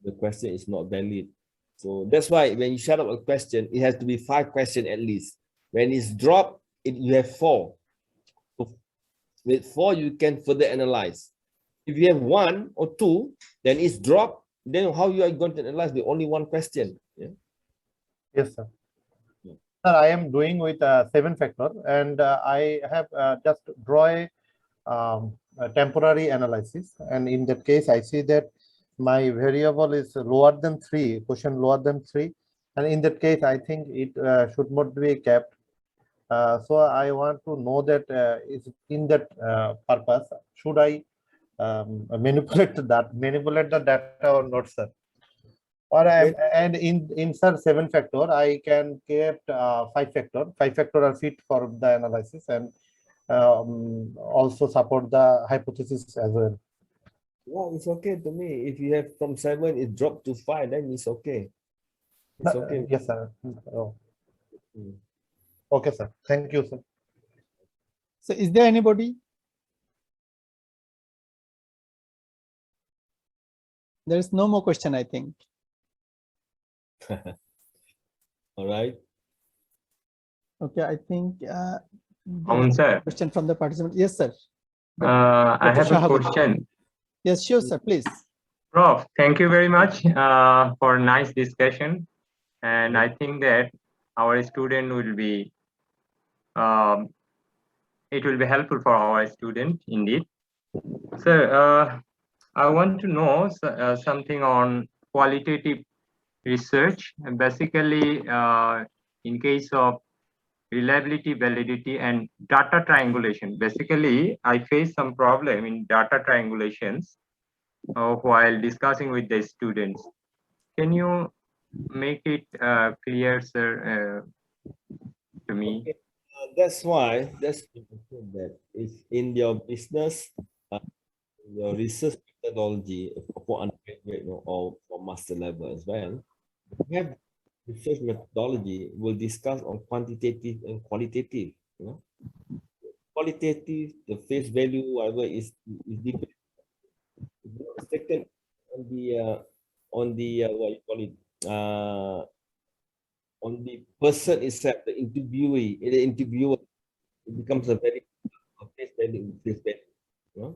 [SPEAKER 3] The question is not valid. So that's why when you set up a question, it has to be 5 questions at least. When it's dropped, you have 4. So with 4, you can further analyze. If you have 1 or 2, then it's dropped. Then how you are going to analyze the only 1 question? Yeah.
[SPEAKER 8] Yes, sir. Yeah. Sir, I am doing with 7 factor, and I have just draw a temporary analysis, and in that case, I see that my variable is lower than 3, question lower than 3, and in that case, I think it should not be kept. So I want to know that is in that purpose, should I manipulate the data or not, sir? Or and in sir 7 factor, I can keep 5 factor. 5 factor are fit for the analysis and also support the hypothesis as well.
[SPEAKER 3] Yeah, it's okay to me. If you have from 7, it dropped to 5, then it's okay. It's okay.
[SPEAKER 8] Yes, sir. Oh. Okay, sir. Thank you, sir.
[SPEAKER 1] So is there anybody? There is no more question, I think.
[SPEAKER 3] All right.
[SPEAKER 1] Okay, I think
[SPEAKER 9] Sir.
[SPEAKER 1] question from the participant. Yes, sir.
[SPEAKER 9] I have a
[SPEAKER 1] Shahabud.
[SPEAKER 9] question.
[SPEAKER 1] Yes, sure, sir. Please.
[SPEAKER 9] Prof, thank you very much for a nice discussion. And I think that our student will be, it will be helpful for our student indeed. Sir, I want to know something on qualitative research. And basically, in case of reliability, validity, and data triangulation. Basically, I face some problem in data triangulations while discussing with the students. Can you make it clear, sir, to me?
[SPEAKER 3] Okay. That's why that is in your business, your research methodology for undergraduate or for master level as well. We have research methodology will discuss on quantitative and qualitative. You know, qualitative, the face value, whatever is different. Second, on the what you call it, on the person itself, the interviewer, it becomes a very face value. You know?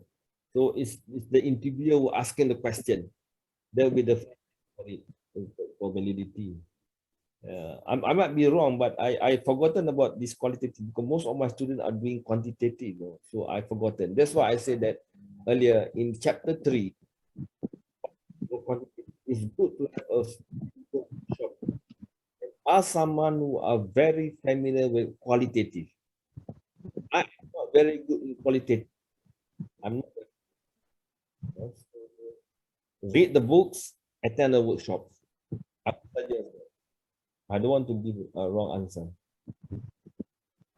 [SPEAKER 3] So it's the interviewer who asking the question. That will be the for validity. I might be wrong, but I forgotten about this qualitative because most of my students are doing quantitative, so I forgotten. That's why I said that earlier in chapter 3. It's good to have a workshop. Ask someone who are very familiar with qualitative. I'm not very good in qualitative. I'm not. Read the books, attend the workshops. I don't want to give a wrong answer.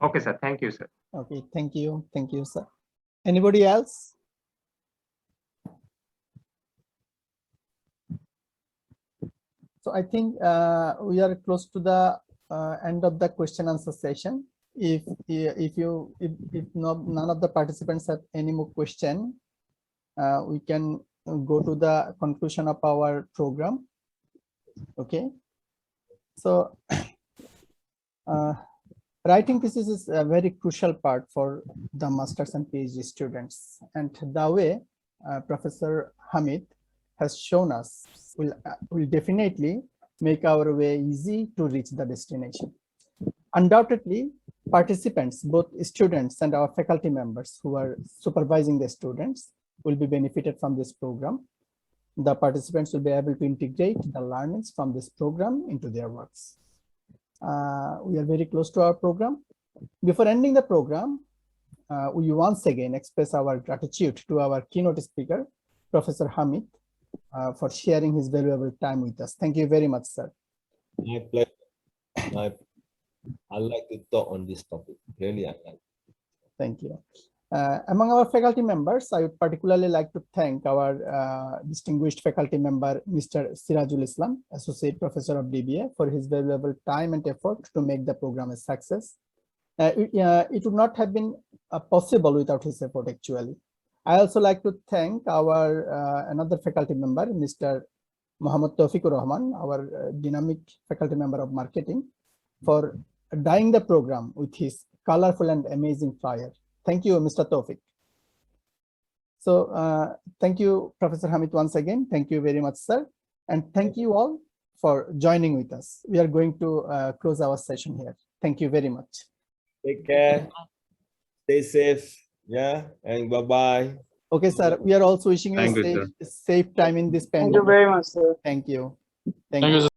[SPEAKER 9] Okay, sir. Thank you, sir.
[SPEAKER 1] Okay, thank you. Thank you, sir. Anybody else? So I think we are close to the end of the question answer session. If none of the participants have any more question, we can go to the conclusion of our program. Okay. So writing thesis is a very crucial part for the masters and PhD students, and the way Professor Hamid has shown us will definitely make our way easy to reach the destination. Undoubtedly, participants, both students and our faculty members who are supervising the students, will be benefited from this program. The participants will be able to integrate the learnings from this program into their works. We are very close to our program. Before ending the program, we once again express our gratitude to our keynote speaker, Professor Hamid, for sharing his valuable time with us. Thank you very much, sir.
[SPEAKER 3] My pleasure. I like to talk on this topic. Really, I like.
[SPEAKER 1] Thank you. Among our faculty members, I would particularly like to thank our distinguished faculty member, Mr. Sirajul Islam, Associate Professor of DBA, for his valuable time and effort to make the program a success. It would not have been possible without his effort, actually. I also like to thank our another faculty member, Mr. Mohammad Rahman, our dynamic faculty member of marketing, for dyeing the program with his colorful and amazing flyer. Thank you, Mr. Tawfiq. So thank you, Professor Hamid, once again. Thank you very much, sir. And thank you all for joining with us. We are going to close our session here. Thank you very much.
[SPEAKER 3] Take care. Stay safe. Yeah. And bye-bye.
[SPEAKER 1] Okay, sir. We are also wishing you a safe time in this pandemic.
[SPEAKER 6] Thank you very much, sir.
[SPEAKER 1] Thank you.
[SPEAKER 6] Thank you, sir.